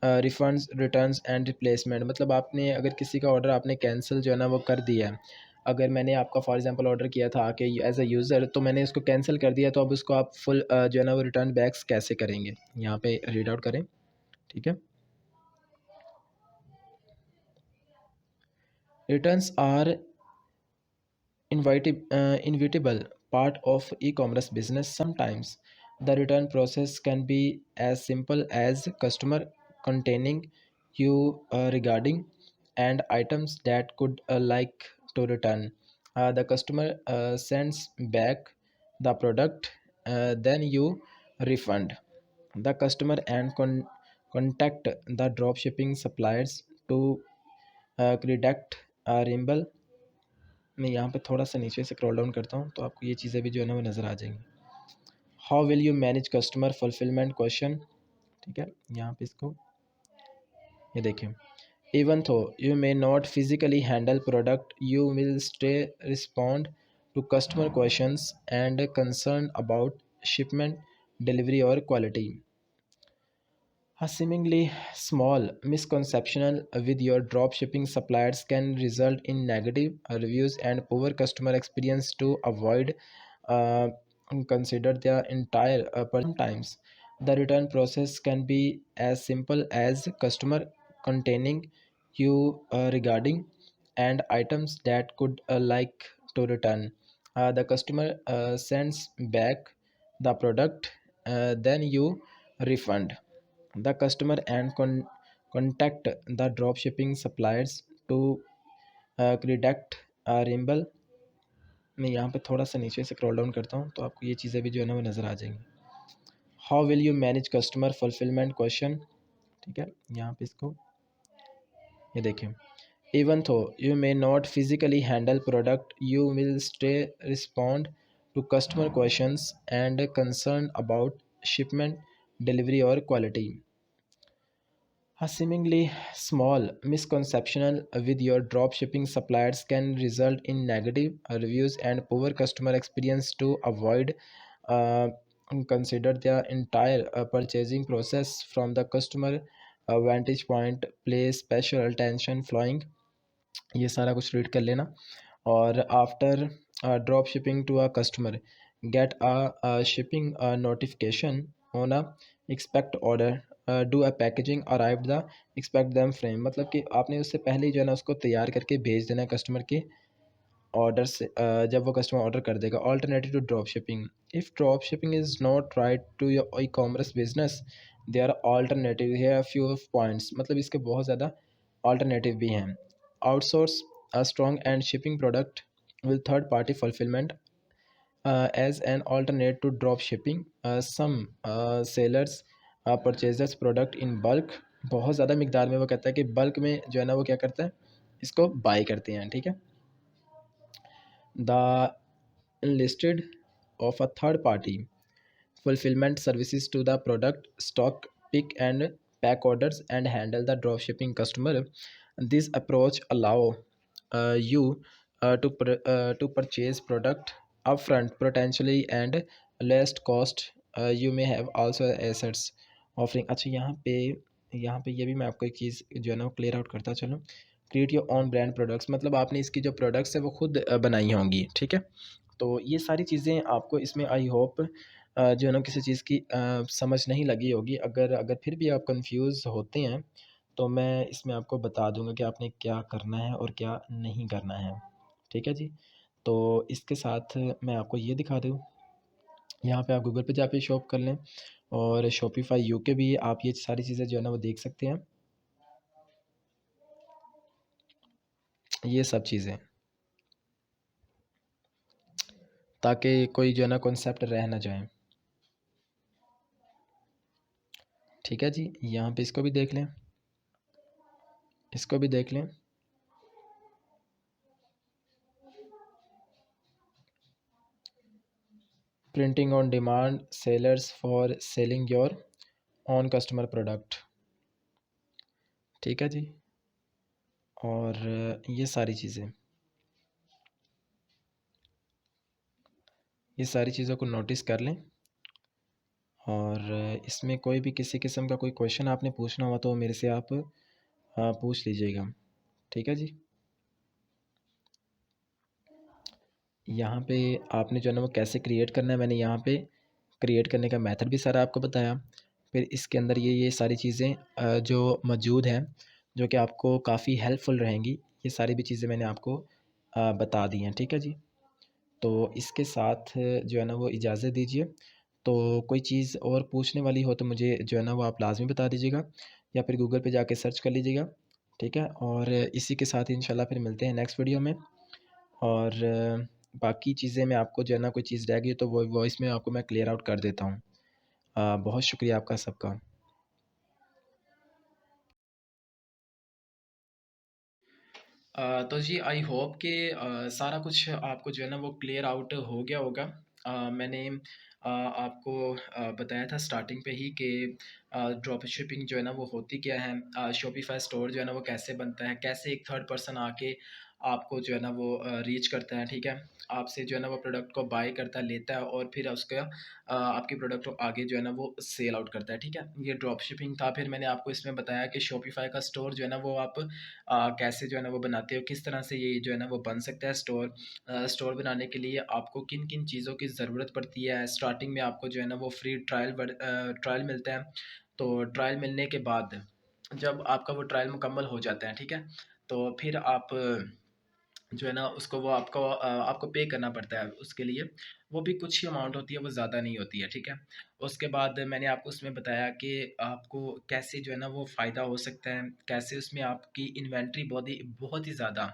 refunds, returns and replacement? मतलब आपने अगर किसी का ऑर्डर आपने कैंसिल जो है ना वो कर दिया है, अगर मैंने आपका फॉर एग्जांपल ऑर्डर किया था कि एज अ यूज़र, तो मैंने इसको कैंसिल कर दिया, तो अब उसको आप फुल जो है ना वो रिटर्न बैक्स कैसे करेंगे? यहाँ पे रीड आउट करें। ठीक है। Returns are inevitable part of e-commerce business. Sometimes the return process can be as simple as customer containing you regarding and items that could like to return. The customer sends back the product, then you refund the customer and contact the drop shipping suppliers to conduct a reimbursement. मैं यहाँ पे थोड़ा सा नीचे से स्क्रॉल डाउन करता हूँ तो आपको ये चीज़ें भी जो है ना वो नज़र आ जाएंगी। How will you manage customer fulfillment question? ठीक है, यहाँ पे इसको ये देखें। Even though you may not physically handle product you will stay respond to customer questions and concern about shipment, delivery और quality. A seemingly small misconception with your drop shipping suppliers can result in negative reviews and poor customer experience. To avoid uh, consider the entire sometimes the return process can be as simple as customer containing you regarding and items that could like to return. The customer sends back the product, then you refund the customer and contact the drop shipping suppliers to conduct a reimbursement। मैं यहाँ पे थोड़ा सा नीचे से स्क्रॉल डाउन करता हूँ तो आपको ये चीज़ें भी जो है ना वो नज़र आ जाएंगी। How will you manage customer fulfillment question? ठीक है, यहाँ पे इसको ये देखें। Even though you may not physically handle product you will stay respond to customer questions and concern about shipment, delivery और quality. A seemingly small misconception with your drop shipping suppliers can result in negative reviews and poor customer experience. To avoid uh, consider the entire purchasing process from the customer vantage point, place special attention flowing ये सारा कुछ रीड कर लेना। और after drop shipping to a customer get a shipping notification on a expect order do a packaging arrive the expect them frame. मतलब कि आपने उससे पहले ही जो है ना उसको तैयार करके भेज देना है कस्टमर के ऑर्डर से जब वो कस्टमर ऑर्डर कर देगा। Alternative to drop shipping, if drop shipping is not right to your e commerce business there are alternative है फ्यू ऑफ पॉइंट्स। मतलब इसके बहुत ज़्यादा ऑल्टरनेटिव भी हैं। Outsource a strong and shipping product with third party fulfillment as an alternate to drop shipping. Some sellers purchases product in bulk, बहुत ज़्यादा मिकदार में वो कहता है कि बल्क में जो है ना वो क्या करता है इसको बाई करते हैं। ठीक है। The enlisted of a third party fulfillment services to the product stock, pick and pack orders and handle the dropshipping customer. This approach allow you to purchase product upfront potentially and less cost. You may have also assets offering। अच्छा, यहाँ पे यहाँ पे ये भी मैं आपको एक चीज़ जो है ना वो क्लियर आउट करता चलूँ। Create your own brand products, मतलब आपने इसकी जो प्रोडक्ट्स है वो खुद बनाई होंगी, ठीक है। तो ये सारी चीज़ें आपको इसमें आई होप जो है ना किसी चीज़ की समझ नहीं लगी होगी। अगर अगर फिर भी आप कंफ्यूज होते हैं तो मैं इसमें आपको बता दूंगा कि आपने क्या करना है और क्या नहीं करना है, ठीक है जी। तो इसके साथ मैं आपको ये दिखा दूँ, यहाँ पे आप गूगल पे जाके शॉप कर लें और शॉपिफाई यूके भी आप ये सारी चीज़ें जो है ना वो देख सकते हैं, ये सब चीज़ें, ताकि कोई जो है ना कॉन्सेप्ट रह ना जाए, ठीक है जी। यहाँ पे इसको भी देख लें, इसको भी देख लें। Printing on demand sellers for selling your on customer product, ठीक है जी। और ये सारी चीज़ें, ये सारी चीज़ों को नोटिस कर लें। और इसमें कोई भी किसी किस्म का कोई क्वेश्चन आपने पूछना हुआ तो मेरे से आप पूछ लीजिएगा, ठीक है जी। यहाँ पे आपने जो है ना वो कैसे क्रिएट करना है, मैंने यहाँ पे क्रिएट करने का मेथड भी सारा आपको बताया। फिर इसके अंदर ये सारी चीज़ें जो मौजूद हैं जो कि आपको काफ़ी हेल्पफुल रहेंगी, ये सारी भी चीज़ें मैंने आपको बता दी हैं, ठीक है जी। तो इसके साथ जो है ना वो इजाज़त दीजिए। तो कोई चीज़ और पूछने वाली हो तो मुझे जो है ना वो आप लाज़मी बता दीजिएगा या फिर गूगल पे जाके सर्च कर लीजिएगा, ठीक है। और इसी के साथ इंशाल्लाह फिर मिलते हैं नेक्स्ट वीडियो में। और बाकी चीज़ें मैं आपको जो है ना कोई चीज़ रह गई तो वो वॉइस में आपको मैं क्लियर आउट कर देता हूँ। बहुत शुक्रिया आपका सबका। तो जी आई होप कि सारा कुछ आपको जो है ना वो क्लियर आउट हो गया होगा। मैंने आपको बताया था स्टार्टिंग पे ही कि ड्रॉप शिपिंग जो है ना वो होती क्या है, शॉपिफाई स्टोर जो है ना वो कैसे बनता है, कैसे एक थर्ड पर्सन आके आपको जो है ना वो रीच करता है, ठीक है। आपसे जो है ना वो प्रोडक्ट को बाय करता है, लेता है और फिर उसका आपके प्रोडक्ट को आगे जो है ना वो सेल आउट करता है, ठीक है। ये ड्रॉप शिपिंग था। फिर मैंने आपको इसमें बताया कि शॉपिफाई का स्टोर जो है ना वो आप कैसे जो है ना वो बनाते हो, किस तरह से ये जो है ना वो बन सकता है स्टोर। स्टोर बनाने के लिए आपको किन किन चीज़ों की ज़रूरत पड़ती है। स्टार्टिंग में आपको जो है ना वो फ्री ट्रायल मिलता है। तो ट्रायल मिलने के बाद जब आपका वो ट्रायल मुकम्मल हो जाता है, ठीक है, तो फिर आप जो है ना उसको वो आपको पे करना पड़ता है उसके लिए। वो भी कुछ ही अमाउंट होती है, वो ज़्यादा नहीं होती है, ठीक है। उसके बाद मैंने आपको उसमें बताया कि आपको कैसे जो है ना वो फ़ायदा हो सकता है, कैसे उसमें आपकी इन्वेंट्री बहुत ही ज़्यादा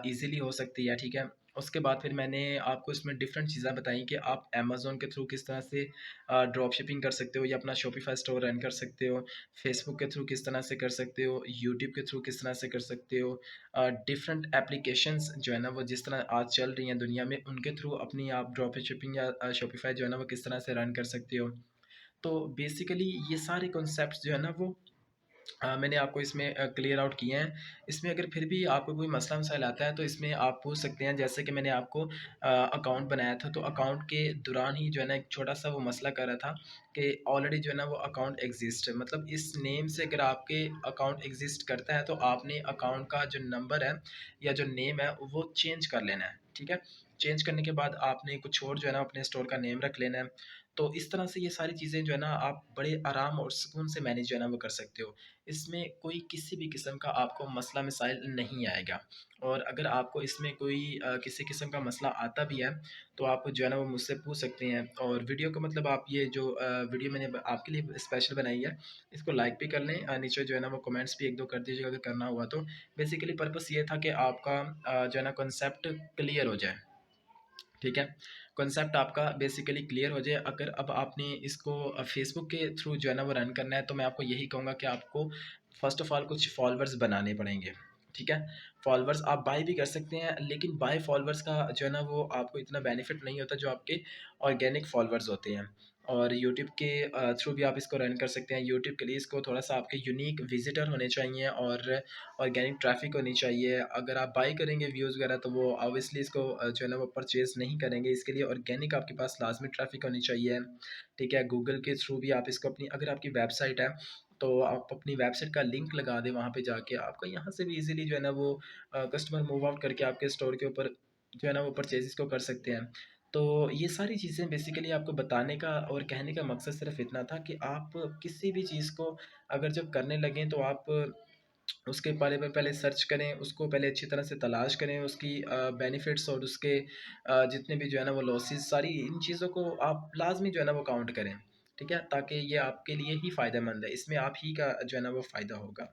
ईज़िली हो सकती है, ठीक है। उसके बाद फिर मैंने आपको इसमें डिफरेंट चीज़ें बताई कि आप अमेज़न के थ्रू किस तरह से ड्रॉप शिपिंग कर सकते हो या अपना शॉपिफ़ाई स्टोर रन कर सकते हो। फेसबुक के थ्रू किस तरह से कर सकते हो, यूट्यूब के थ्रू किस तरह से कर सकते हो। डिफरेंट एप्लीकेशंस जो है ना वो जिस तरह आज चल रही हैं दुनिया में, उनके थ्रू अपनी आप ड्रॉप शिपिंग या शॉपिफाई जो है ना वो किस तरह से रन कर सकते हो। तो बेसिकली ये सारे कॉन्सेप्ट्स जो है ना वो मैंने आपको इसमें क्लियर आउट किए हैं। इसमें अगर फिर भी आपको कोई मसला मसाइल आता है तो इसमें आप पूछ सकते हैं। जैसे कि मैंने आपको अकाउंट बनाया था तो अकाउंट के दौरान ही जो है ना एक छोटा-सा वो मसला कर रहा था कि ऑलरेडी जो है ना वो अकाउंट एक्ज़िस्ट है। मतलब इस नेम से अगर आपके अकाउंट एक्ज़िस्ट करता है तो आपने अकाउंट का जो नंबर है या जो नेम है वो चेंज कर लेना है, ठीक है। चेंज करने के बाद आपने कुछ और जो है ना अपने स्टोर का नेम रख लेना है। तो इस तरह से ये सारी चीज़ें जो है ना आप बड़े आराम और सुकून से मैनेज जो है ना वो कर सकते हो। इसमें कोई किसी भी किस्म का आपको मसला मसाइल नहीं आएगा। और अगर आपको इसमें कोई किसी किस्म का मसला आता भी है तो आप जो है ना वो मुझसे पूछ सकते हैं। और वीडियो का मतलब आप ये जो वीडियो मैंने आपके लिए स्पेशल बनाई है इसको लाइक भी कर लें, नीचे जो है ना वो कमेंट्स भी एक दो कर दीजिएगा अगर करना हुआ तो। बेसिकली पर्पस ये था कि आपका जो है ना कॉन्सेप्ट क्लियर हो जाए, ठीक है। कॉन्सेप्ट आपका बेसिकली क्लियर हो जाए। अगर अब आपने इसको फेसबुक के थ्रू जो है ना वो रन करना है तो मैं आपको यही कहूँगा कि आपको फ़र्स्ट ऑफ़ ऑल कुछ फॉलोअर्स बनाने पड़ेंगे, ठीक है। फॉलोअर्स आप बाय भी कर सकते हैं लेकिन बाय फॉलोअर्स का जो है ना वो आपको इतना बेनिफिट नहीं होता जो आपके ऑर्गेनिक फॉलोअर्स होते हैं। और यूट्यूब के थ्रू भी आप इसको रन कर सकते हैं। यूट्यूब के लिए इसको थोड़ा-सा आपके यूनिक विज़िटर होने चाहिए और ऑर्गेनिक ट्रैफ़िक होनी चाहिए। अगर आप बाय करेंगे व्यूज़ वगैरह तो वो ऑब्वियसली इसको जो है ना वो परचेज़ नहीं करेंगे। इसके लिए ऑर्गेनिक आपके पास लाज़मी ट्रैफ़िक होनी चाहिए, ठीक है। गूगल के थ्रू भी आप इसको अपनी अगर आपकी वेबसाइट है तो आप अपनी वेबसाइट का लिंक लगा दें वहाँ पे जाके, आपको यहाँ से भी ईज़िली जो है ना वो कस्टमर मूव आउट करके आपके स्टोर के ऊपर जो है ना वो परचेज़ को कर सकते हैं। तो ये सारी चीज़ें बेसिकली आपको बताने का और कहने का मकसद सिर्फ़ इतना था कि आप किसी भी चीज़ को अगर जब करने लगें तो आप उसके बारे में पहले सर्च करें, उसको पहले अच्छी तरह से तलाश करें, उसकी बेनिफिट्स और उसके जितने भी जो है ना वो लॉसेस, सारी इन चीज़ों को आप लाज़मी जो है ना वो काउंट करें, ठीक है? ताकि ये आपके लिए ही फ़ायदेमंद है, इसमें आप ही का जो है ना वो फ़ायदा होगा।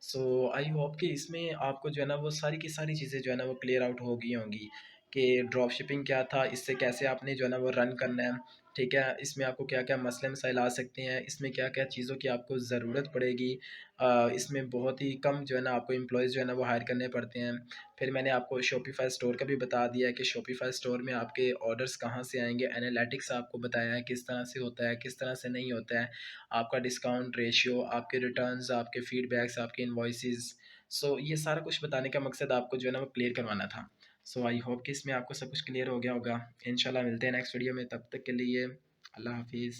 सो आई होप कि इसमें आपको जो है ना वो सारी की सारी चीज़ें जो है ना वो क्लियर आउट हो गई होंगी कि ड्रॉप शिपिंग क्या था, इससे कैसे आपने जो है ना वो रन करना है, ठीक है? इसमें आपको क्या-क्या मसले मसाइल आ सकते हैं, इसमें क्या-क्या चीज़ों की आपको ज़रूरत पड़ेगी, इसमें बहुत ही कम जो है ना आपको एम्प्लॉइज़ जो है ना वो हायर करने पड़ते हैं। फिर मैंने आपको शॉपिफ़ाई स्टोर का भी बता दिया है कि शॉपिफ़ाई स्टोर में आपके ऑर्डर्स कहाँ से आएँगे, एनालिटिक्स आपको बताया है किस तरह से होता है, किस तरह से नहीं होता है, आपका डिस्काउंट रेशियो, आपके रिटर्न्स, आपके फीडबैक्स, आपके इनवॉइसेस। सो ये सारा कुछ बताने का मकसद आपको जो है ना वो क्लियर करवाना था। सो आई होप कि इसमें आपको सब कुछ क्लियर हो गया होगा। इंशाल्लाह मिलते हैं नेक्स्ट वीडियो में, तब तक के लिए अल्लाह हाफ़िज़।